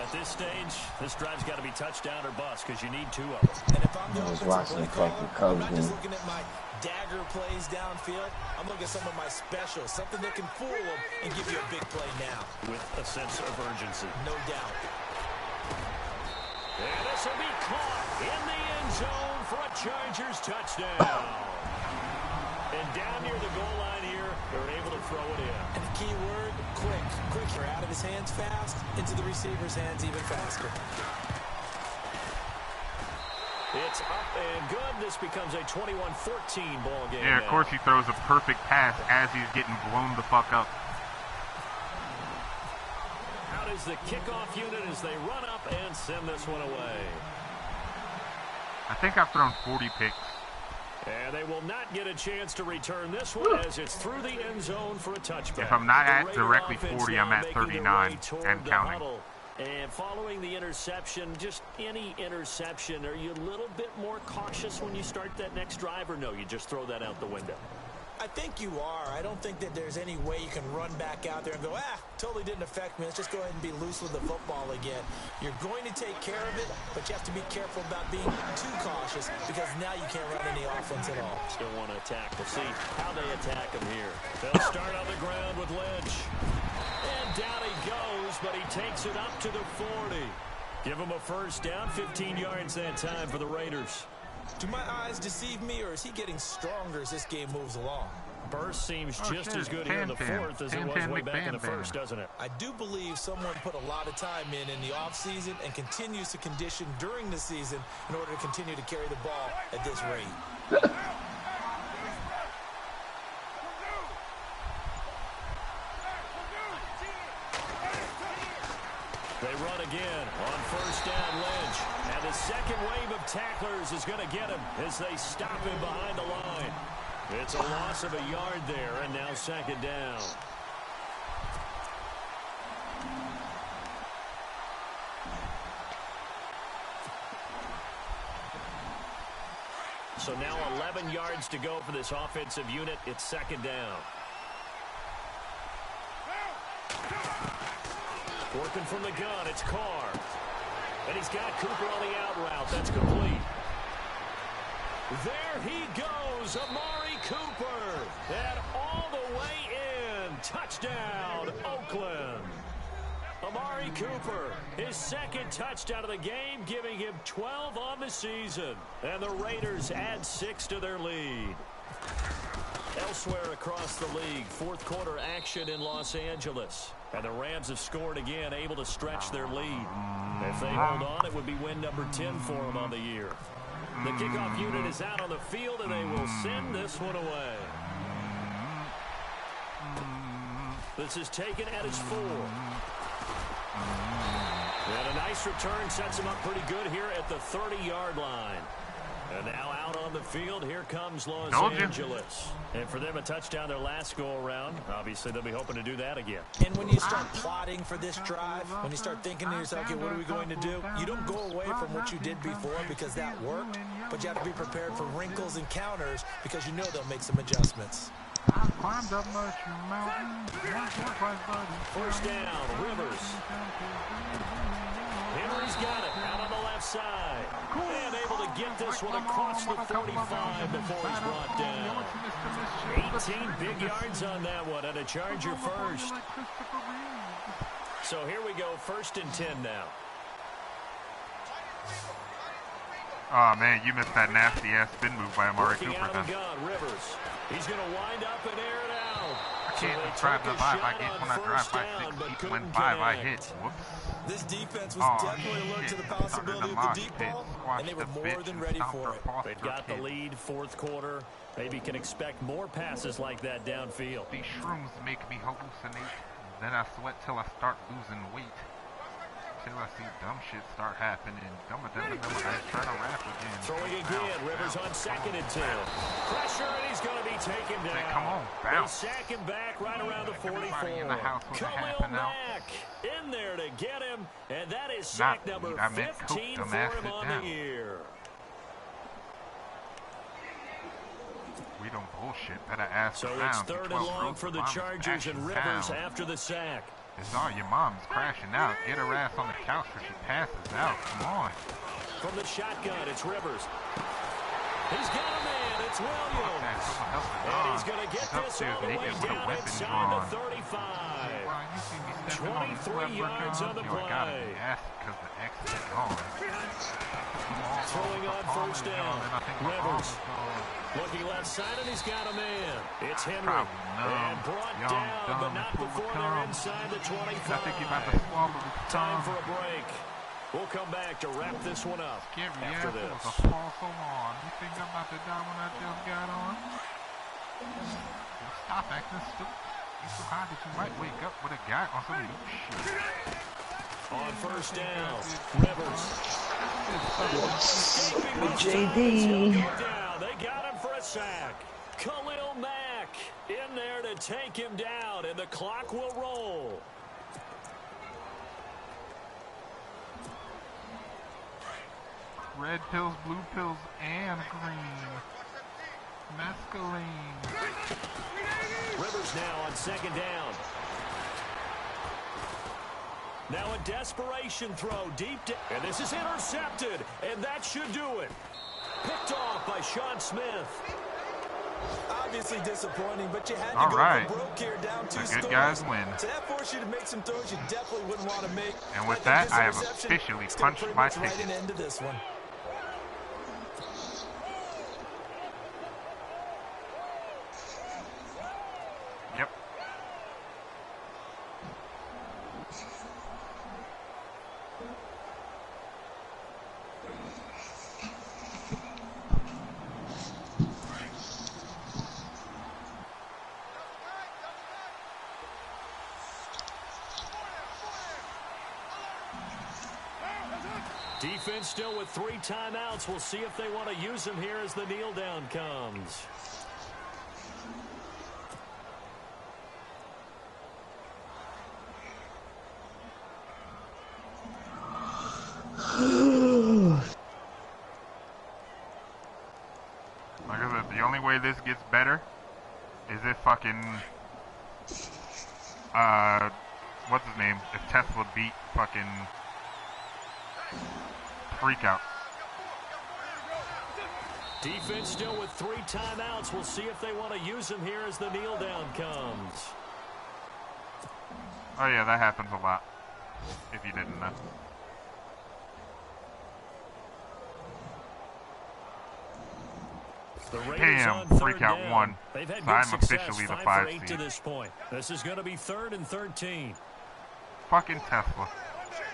At this stage, this drive's got to be touchdown or bust, because you need 2 of them. And if I'm the offensive play caller, I'm not just looking at my dagger plays downfield. I'm looking at some of my specials, something that can fool them and give you a big play now. With a sense of urgency. No doubt. And this will be caught in the end zone for a Chargers touchdown. And down near the goal line here, they're able to throw it in. And the key word, quick. Quicker, out of his hands fast, into the receiver's hands even faster. It's up and good. This becomes a 21-14 ball game. Yeah, of course he throws a perfect pass as he's getting blown the fuck up. Out is the kickoff unit as they run up and send this one away. I think I've thrown 40 picks. And they will not get a chance to return this one as it's through the end zone for a touchback. If I'm not at directly 40, I'm at 39 and counting. And following the interception, just any interception, are you a little bit more cautious when you start that next drive, or no, you just throw that out the window? I think you are. I don't think that there's any way you can run back out there and go, totally didn't affect me. Let's just go ahead and be loose with the football again. You're going to take care of it, but you have to be careful about being too cautious, because now you can't run any offense at all. Still want to attack. We'll see how they attack him here. They'll start on the ground with Lynch. And down he goes, but he takes it up to the 40. Give him a first down, 15 yards that time for the Raiders. Do my eyes deceive me, or is he getting stronger as this game moves along? Burst seems just as good here in the 4th as it was way back in the 1st, doesn't it? I do believe someone put a lot of time in the offseason and continues to condition during the season in order to continue to carry the ball at this rate. They run again on first down, Lynch. And the second wave of tacklers is going to get him as they stop him behind the line. It's a loss of a yard there, and now second down. So now 11 yards to go for this offensive unit. It's second down. Working from the gun, it's Carr. And he's got Cooper on the out route. That's complete. There he goes, Amari Cooper. And all the way in. Touchdown, Oakland. Amari Cooper, his second touchdown of the game, giving him 12 on the season. And the Raiders add 6 to their lead. Elsewhere across the league, fourth quarter action in Los Angeles. And the Rams have scored again, able to stretch their lead. If they hold on, it would be win number 10 for them on the year. The kickoff unit is out on the field, and they will send this one away. This is taken at his 4. And a nice return sets him up pretty good here at the 30-yard line. And now out on the field, here comes Los Angeles. And for them, a touchdown their last go-around. Obviously, they'll be hoping to do that again. And when you start plotting for this drive, when you start thinking to yourself, okay, what are we going to do? You don't go away from what you did before because that worked, but you have to be prepared for wrinkles and counters because you know they'll make some adjustments. I climbed up much mountain. First down, Rivers. Henry's got it out on the left side. And able to get this one across the 45 before he's brought down. 18 big yards on that one, and a Charger first. So here we go, 1st and 10 now. Oh man, you missed that nasty ass spin move by Amari Cooper. Out of the gun, Rivers. He's going to wind up and air it out. I can't just drive the 5. I get when I drive by 6. When 5, I hit. Whoops. This defense was definitely alert to the possibility of the deep ball, and they were more than ready for it. They've got the lead, fourth quarter. Maybe can expect more passes like that downfield. These shrooms make me hallucinate. Then I sweat till I start losing weight. Till I see dumb shit start happening. I try to rap again. Throwing again. Rivers on 2nd and 10. Pressure, and he's going to be taken down. Come on, bounce. They sack him back right around the 44. Khalil Mack in there to get him, and that is sack number 15 for him on the year. We don't bullshit. Better ask So it's 3rd and long for the Chargers, and Rivers after the sack. It's all your mom's crashing out. Get her ass on the couch where she passes out. Come on. From the shotgun, it's Rivers. He's got a man. It's Williams. And he's going to get this all the way down inside the 35. 23 yards on the play. Throwing on 1st down. Rivers. Looking left side, and he's got a man. It's Henry. And brought down, but not before they're inside the 25. Time for a break. We'll come back to wrap this one up after this. You think I'm about to die when I just got on? Stop acting stupid. You're so high that you might wake up with a guy on some new shit. On 1st down, Rivers. JD. They got him for a sack. Khalil Mack in there to take him down, and the clock will roll. Red pills, blue pills, and green. Mescaline. Rivers now on 2nd down. Now a desperation throw deep down. And this is intercepted, and that should do it. Picked off by Sean Smith. Obviously disappointing, but you had to go for broke here, down 2 scores. The good guys win. So that forced you to make some throws you definitely wouldn't want to make. And with that, I have officially punched my ticket. Right an end to this one. Yep. Defense still with 3 timeouts. We'll see if they want to use them here as the kneel down comes. way this gets better is if fucking what's his name? If Tesla beat fucking Freakout. Defense still with 3 timeouts. We'll see if they want to use them here as the kneel down comes. Oh yeah, that happens a lot. If you didn't know. Damn, Freakout won. They've had so I'm success, officially the 5 5 for 8 seed. to this point. This is going to be 3rd and 13. Fucking Tesla.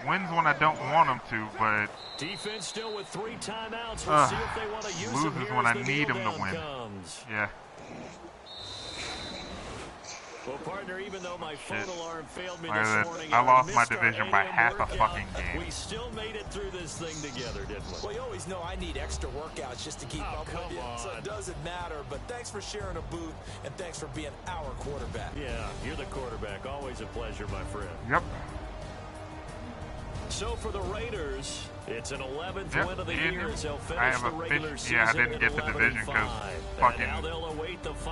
Wins when I don't want them to, but defense still with 3 timeouts. We'll see if they want to use them loses here when as I the need them kneel to down win. comes. Yeah. Well, partner, even though my phone alarm failed me this morning, I lost my division by half a fucking game. We still made it through this thing together, didn't we? Well, you always know I need extra workouts just to keep up with you, so it doesn't matter. But thanks for sharing a booth, and thanks for being our quarterback. Yeah, you're the quarterback. Always a pleasure, my friend. Yep. So for the Raiders, it's an 11th win of the year as they'll finish the regular season. Yeah, I didn't get the division because fucking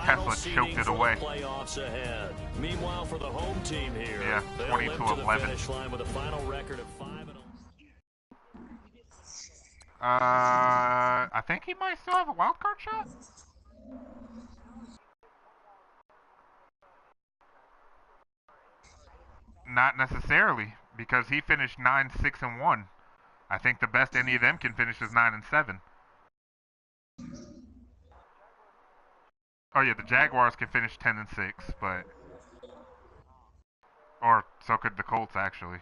Tesla choked it away. Playoffs ahead. Meanwhile, for the home team here, yeah, 22-11. line with a final record of 5-0. I think he might still have a wild card shot. Not necessarily, because he finished 9-6-1. I think the best any of them can finish is 9-7. Oh yeah, the Jaguars can finish 10-6, but or so could the Colts actually.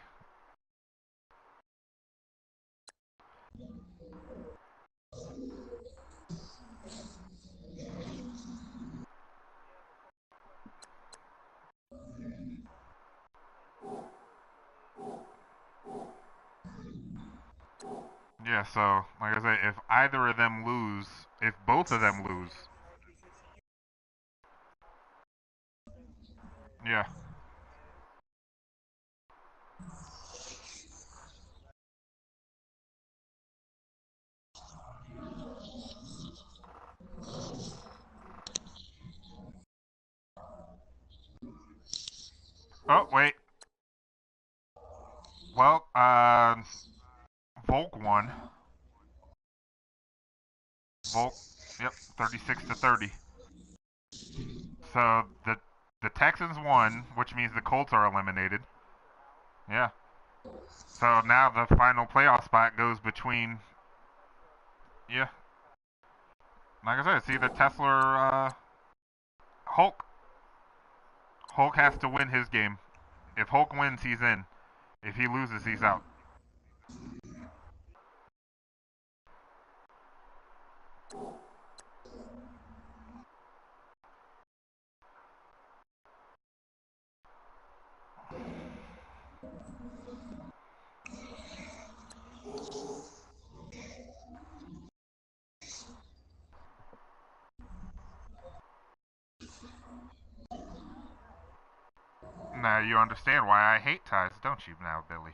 Yeah, so like I say, if either of them lose, if both of them lose, yeah. Oh wait. Well, Volk won. Volk, yep, 36-30. So the Texans won, which means the Colts are eliminated. Yeah. So now the final playoff spot goes between. Yeah. Like I said, it's either Tesla or Hulk. Hulk has to win his game. If Hulk wins, he's in. If he loses, he's out. Now you understand why I hate ties, don't you now, Billy?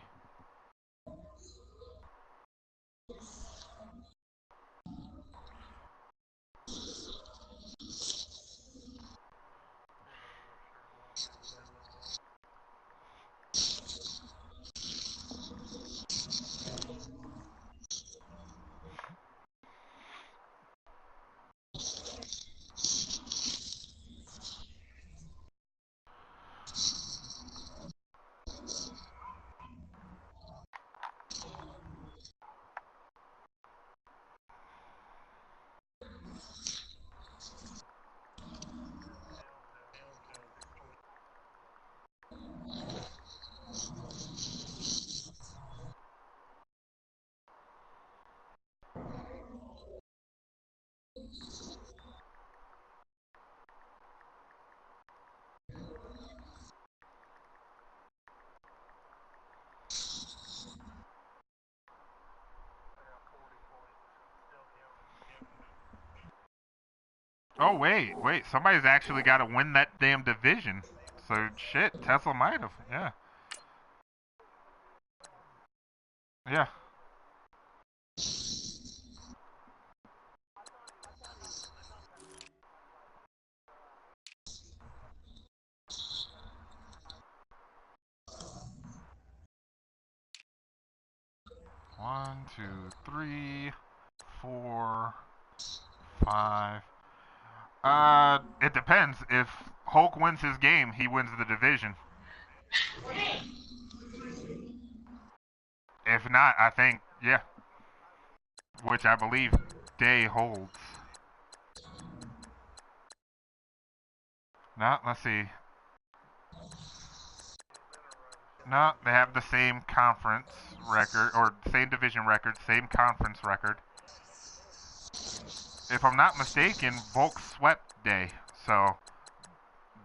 Oh, wait. Somebody's actually got to win that damn division. So, shit, Tesla might have. Yeah. Yeah. 1, 2, 3, 4, 5. It depends. If Hulk wins his game, he wins the division. If not, I think, yeah. Which I believe Day holds. No, let's see. No, they have the same conference record, or same division record, same conference record. If I'm not mistaken, Volk swept Day, so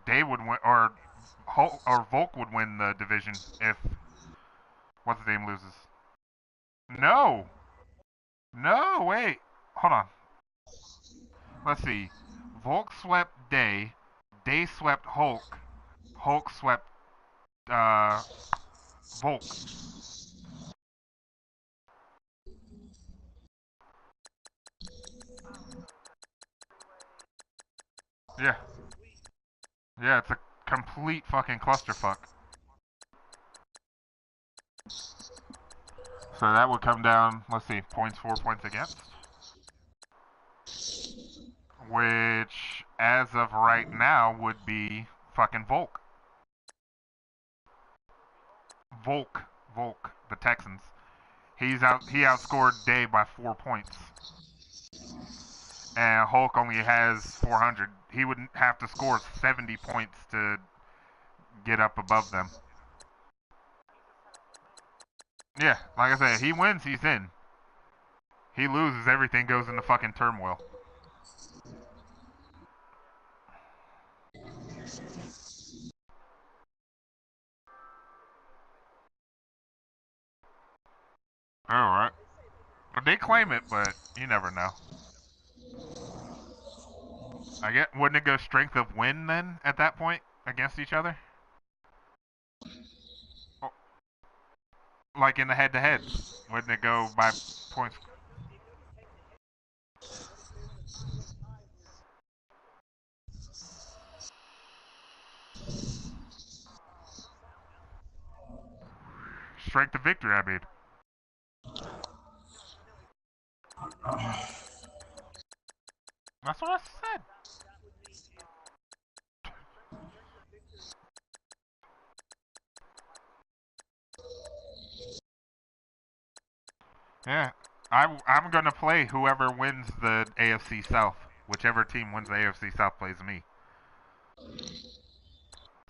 Day would win, or Volk would win the division if what's his name loses. No, no, wait, hold on. Let's see. Volk swept Day. Day swept Hulk. Hulk swept Volk. Yeah. Yeah, it's a complete fucking clusterfuck. So that would come down, let's see, points for, points against. Which, as of right now, would be fucking Volk. Volk, the Texans. He outscored Day by 4 points. And Hulk only has 400. He would have to score 70 points to get up above them. Yeah, like I said, he wins, he's in. He loses, everything goes into fucking turmoil. Alright. But they claim it, but you never know. Wouldn't it go strength of win then at that point against each other? Oh, like in the head-to-heads, wouldn't it go by points? Strength of victory, I mean. That's what I said. Yeah, I'm gonna play whoever wins the AFC South. Whichever team wins the AFC South plays me.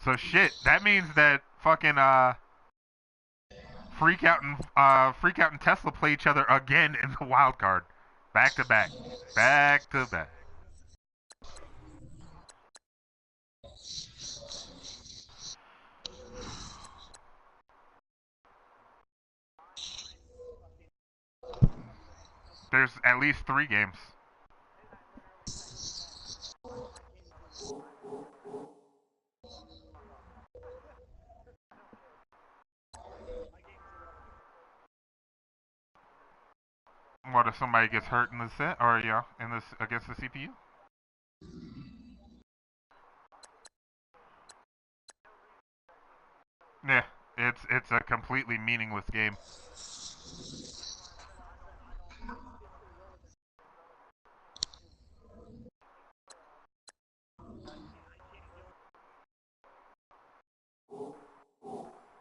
So shit, that means that fucking Freak Out and Tesla play each other again in the wild card, back to back, back to back. There's at least 3 games. What if somebody gets hurt in the set, or yeah, in this against the CPU? Yeah, it's a completely meaningless game.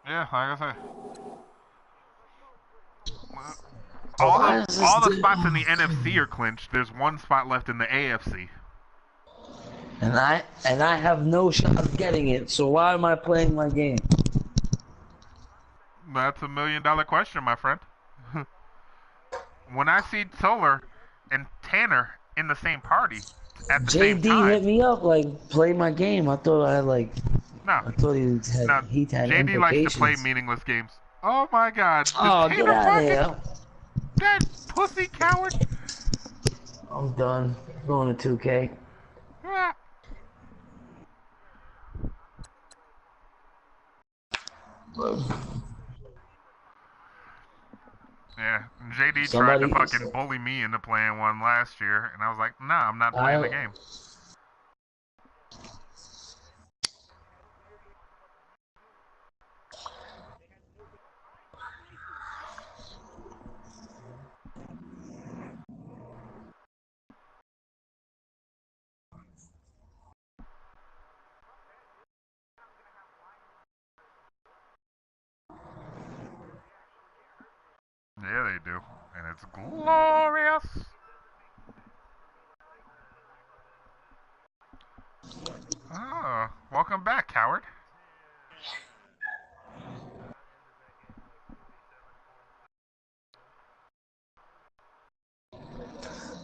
Yeah, like I said. All the spots in the NFC are clinched. There's 1 spot left in the AFC. And I have no shot of getting it, so why am I playing my game? That's $1 million question, my friend. When I see Solar and Tanner in the same party at the same time. JD hit me up like, play my game. I thought No. I thought he had JD likes to play meaningless games. Oh my god. Oh, get out of here. That pussy coward. I'm done. Going to 2K. Ah. Yeah, JD tried to fucking bully me into playing one last year, and I was like, nah, I'm not playing the game. It's glorious. Oh, welcome back, coward.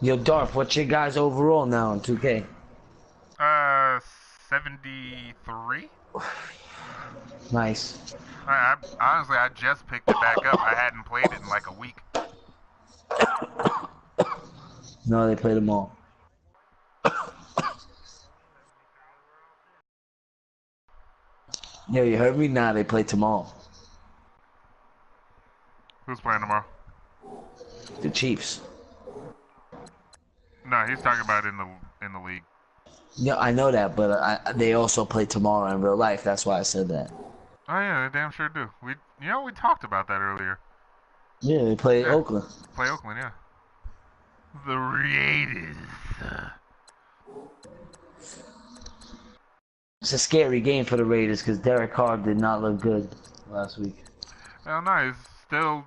Yo, Darth, what's your guys overall now in 2K? 73. Nice. Honestly, I just picked it back up. I hadn't played it in like a week. No, they played them all. Yeah, you heard me? Nah, they play tomorrow. Who's playing tomorrow? The Chiefs. No, he's talking about in the league. Yeah, I know that, but they also play tomorrow in real life. That's why I said that. Oh yeah, they damn sure do. We talked about that earlier. Yeah, they play Oakland. Play Oakland, yeah. The Raiders. It's a scary game for the Raiders because Derek Carr did not look good last week. Hell no, he's still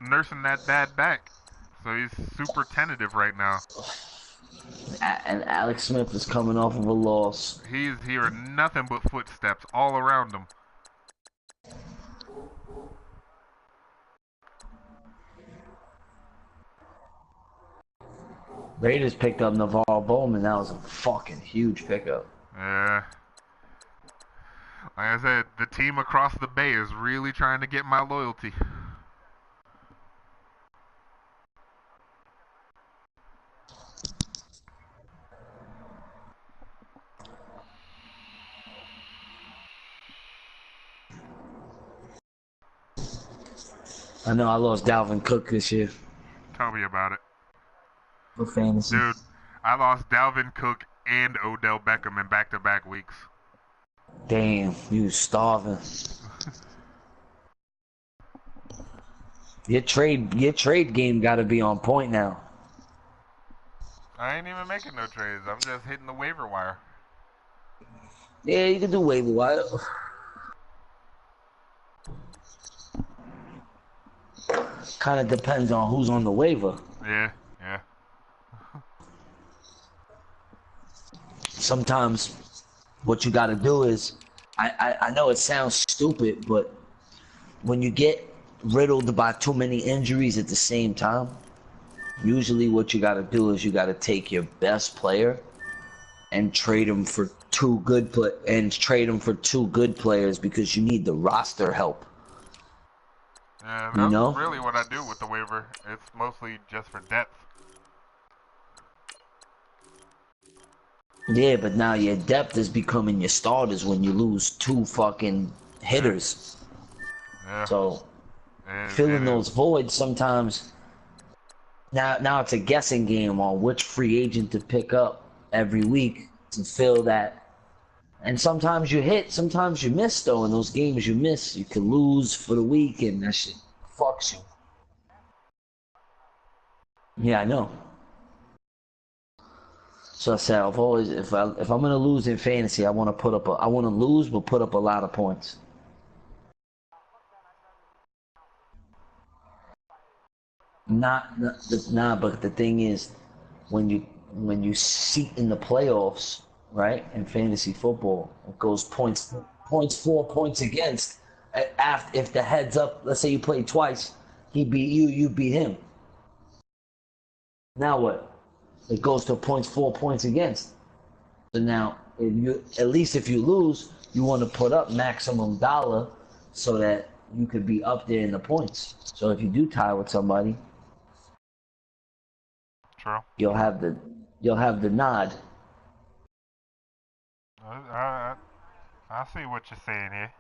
nursing that bad back. So he's super tentative right now. And Alex Smith is coming off of a loss. He's hearing nothing but footsteps all around him. Raiders picked up Navarro Bowman. That was a fucking huge pickup. Yeah. Like I said, the team across the bay is really trying to get my loyalty. I know I lost Dalvin Cook this year. Tell me about it. For fantasy. Dude, I lost Dalvin Cook and Odell Beckham in back-to-back weeks. Damn, you starving. Your trade game got to be on point now. I ain't even making no trades. I'm just hitting the waiver wire. Yeah, you can do waiver wire. Kind of depends on who's on the waiver. Yeah. Sometimes what you got to do is, I know it sounds stupid, but when you get riddled by too many injuries at the same time, usually what you got to do is you got to take your best player and trade him for two good players because you need the roster help. Yeah, that's really what I do with the waiver. It's mostly just for depth. Yeah, but now your depth is becoming your starters when you lose two fucking hitters. Yeah. So filling those voids sometimes. Now it's a guessing game on which free agent to pick up every week to fill that. And sometimes you hit, sometimes you miss though. In those games you miss, you can lose for the week, and that shit fucks you. Yeah, I know. So I said, I've always, if I'm gonna lose in fantasy, I want to lose but put up a lot of points. Nah, but the thing is, when you see in the playoffs, right, in fantasy football, it goes points for, points against. After, if the heads up, let's say you played twice, he beat you, you beat him. Now what? It goes to points for, points against. So now, at least if you lose, you want to put up maximum dollar so that you could be up there in the points. So if you do tie with somebody, True. You'll have the nod. I see what you're saying here.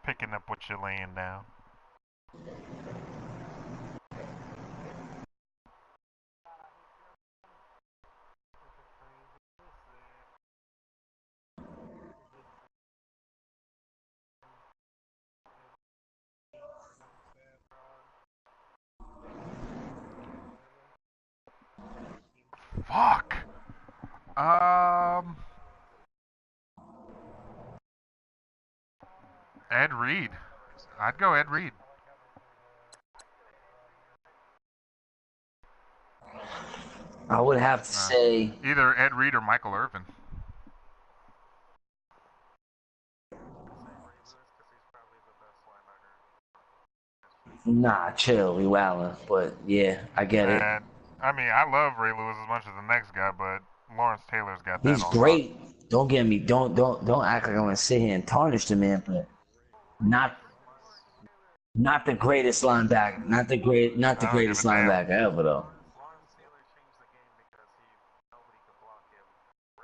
Picking up what you're laying down. Fuck. Ed Reed. I'd go Ed Reed. I would have to say either Ed Reed or Michael Irvin. Nah, chill, we wildin'. But yeah, I get it. I mean, I love Ray Lewis as much as the next guy, but Lawrence Taylor's got that He's on great. top. Don't get me. Don't act like I'm gonna sit here and tarnish the man, but not the greatest linebacker. Not the greatest linebacker ever though.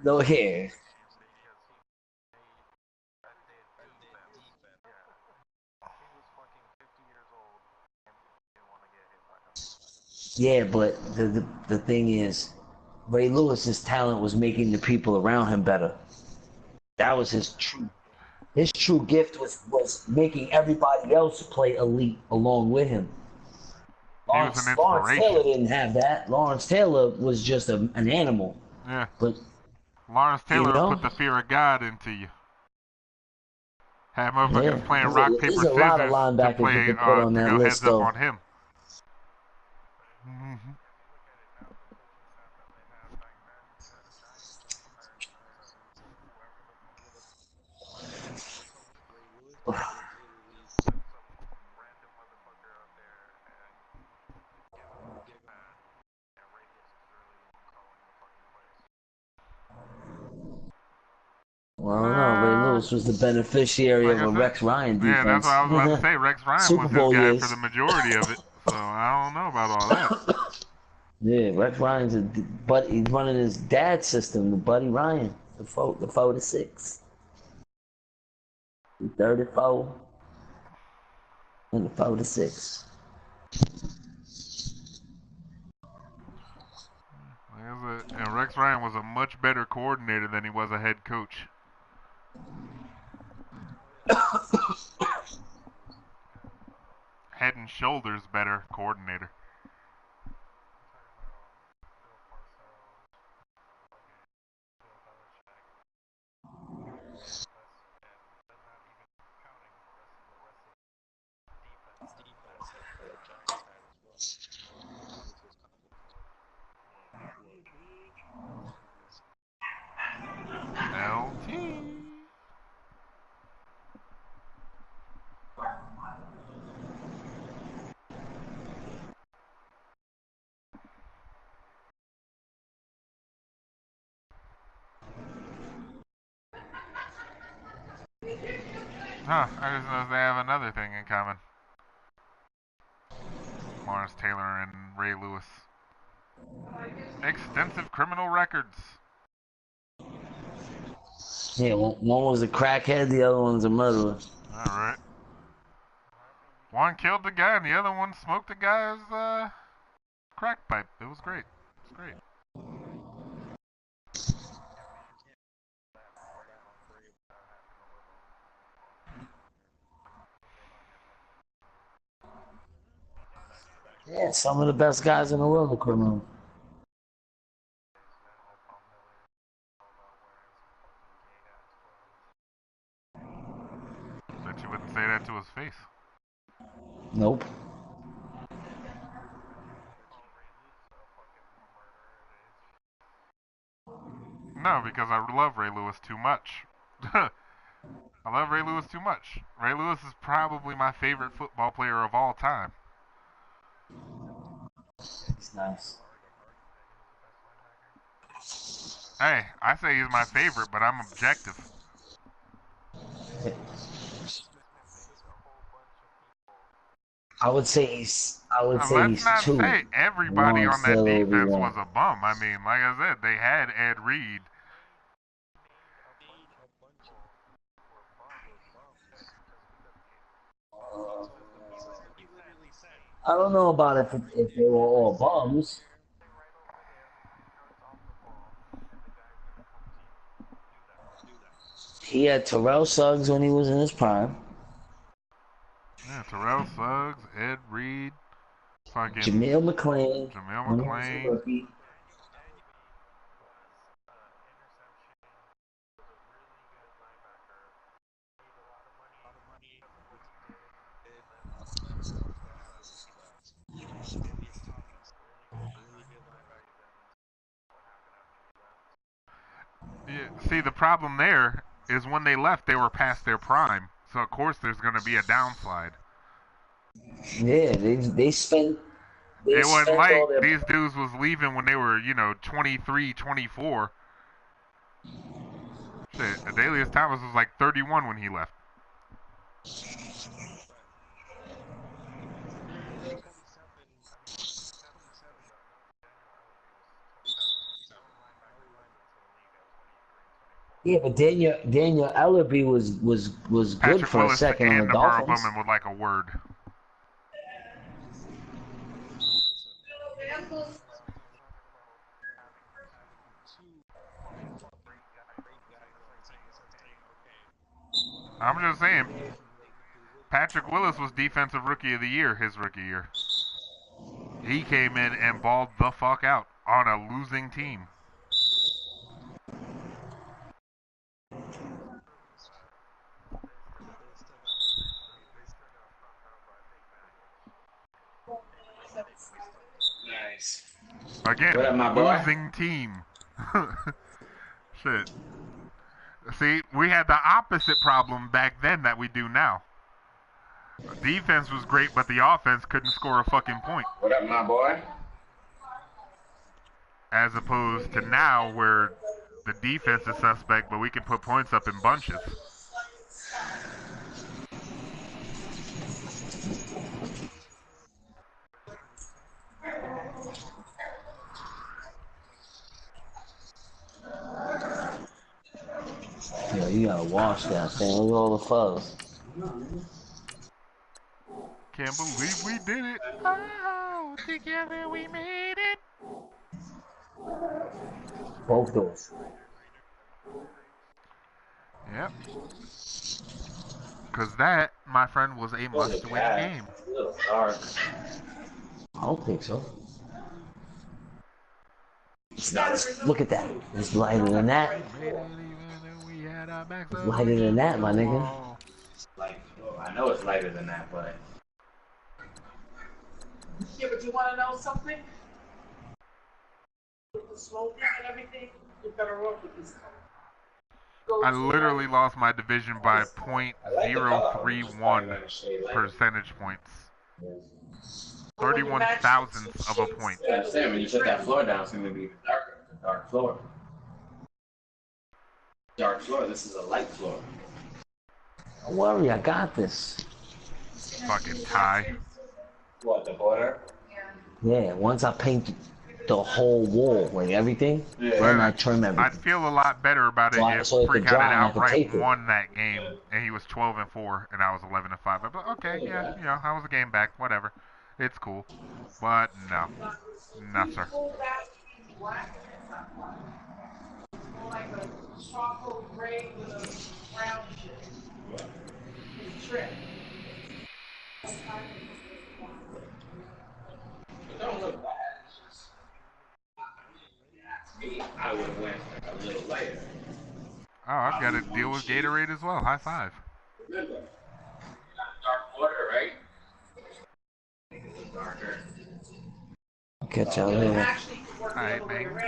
No hair. Yeah, but the thing is, Ray Lewis's talent was making the people around him better. That was his true gift was making everybody else play elite along with him. Lawrence Taylor didn't have that. Lawrence Taylor was just an animal. Yeah. But Lawrence Taylor put the fear of God into you. Had motherfuckers playing rock, paper, scissors a lot of linebackers to play, you could put on that list, heads though. up on him. Well, I don't know. Ray Lewis was the beneficiary of a Rex Ryan defense. Yeah, that's what I was about to say. Rex Ryan was his guy for the majority of it. So I don't know about all that. Yeah, Rex Ryan's he's running his dad's system, the Buddy Ryan, the 4-6. The 34 and the 4-6. And Rex Ryan was a much better coordinator than he was a head coach. Head and shoulders better coordinator. LT. Huh, I just noticed they have another thing in common. Lawrence Taylor and Ray Lewis. Extensive criminal records. Yeah, one was a crackhead, the other one's a murderer. Alright. One killed the guy and the other one smoked the guy's crack pipe. It was great. It was great. Yeah, some of the best guys in the world are criminals. Bet you wouldn't say that to his face. Nope. No, because I love Ray Lewis too much. I love Ray Lewis too much. Ray Lewis is probably my favorite football player of all time. It's nice. Hey, I say he's my favorite, but I'm objective. I would say he's Let's not two. say everybody on that defense was a bum. I mean, like I said, they had Ed Reed. I don't know about if they were all bums. He had Terrell Suggs when he was in his prime. Yeah, Terrell Suggs, Ed Reed, fucking Jameel McClain. Jameel McClain. Yeah, see, the problem there is when they left, they were past their prime. So, of course, there's going to be a downslide. Yeah, they spent It wasn't all like their. these dudes was leaving when they were, 23, 24. Shit, Adelius Thomas was like 31 when he left. Yeah, but Daniel Ellerby was good Patrick for a Willis second on the and Namara Dolphins. Bowman would like a word. I'm just saying, Patrick Willis was Defensive Rookie of the Year his rookie year. He came in and balled the fuck out on a losing team. Nice. Again, What up, my boy? losing team. Shit. See, we had the opposite problem back then that we do now. Defense was great, but the offense couldn't score a fucking point. What up, my boy? As opposed to now where the defense is suspect, but we can put points up in bunches. Yo, you gotta wash that thing. Look at all the fuzz. Can't believe we did it. Oh, together we made it. Both doors. Yep. Because that, my friend, was a must-win game. A little dark. I don't think so. It's not. Look at that. It's lighter than that. It's lighter than that, my nigga. I know it's lighter than that, but. Yeah, but you want to know something? With the smoking and everything, you're better off with this color. I literally lost my division by .031 percentage points. 31 thousandths of a point. Yeah, I understand. When you shut that floor down, it's going to be darker. Dark floor. Dark floor. This is a light floor. Don't worry, I got this. Fucking tie. What, the border? Yeah, once I paint the whole wall, like everything, then I trim everything. I'd feel a lot better about it if Freak had it outright won that game, and he was 12-4, and I was 11-5. I'd be like, okay, yeah, I was a game back, whatever. It's cool. But no. No, sir. Like a chocolate gray with a brown trim. It don't look bad. Me, I would have went a little lighter. Oh, I've got to deal with Gatorade as well. High five. Remember, dark water, right? Make it look darker. I'll catch y'all later. Alright, man.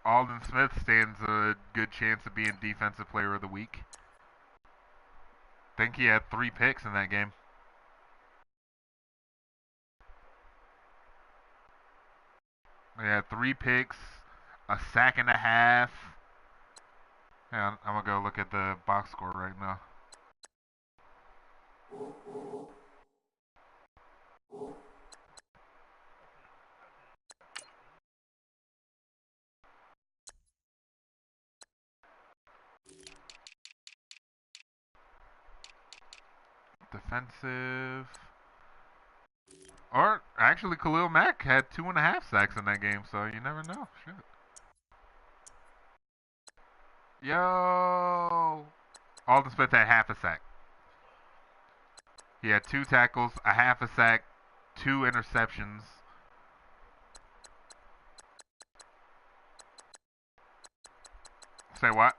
Alden Smith stands a good chance of being Defensive Player of the Week. I think he had 3 picks in that game. He had 3 picks, a sack and a half. Hang on, I'm going to go look at the box score right now. Defensive. Or, actually, Khalil Mack had 2.5 sacks in that game, so you never know. Shit. Yo! Alden Smith had half a sack. He had 2 tackles, a half a sack, 2 interceptions. Say what?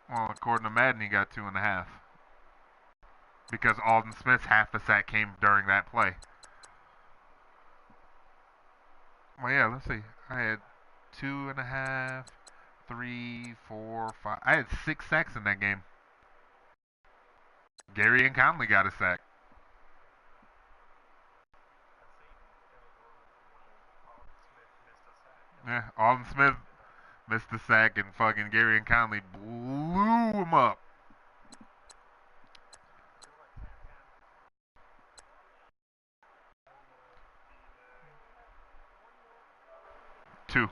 Well, according to Madden, he got 2.5. Because Alden Smith's half a sack came during that play. Well, yeah, let's see. I had 2.5, 3, 4, 5. I had 6 sacks in that game. Gary and Conley got a sack. Yeah, Alden Smith missed the sack, and fucking Gary and Conley blew him up. Two.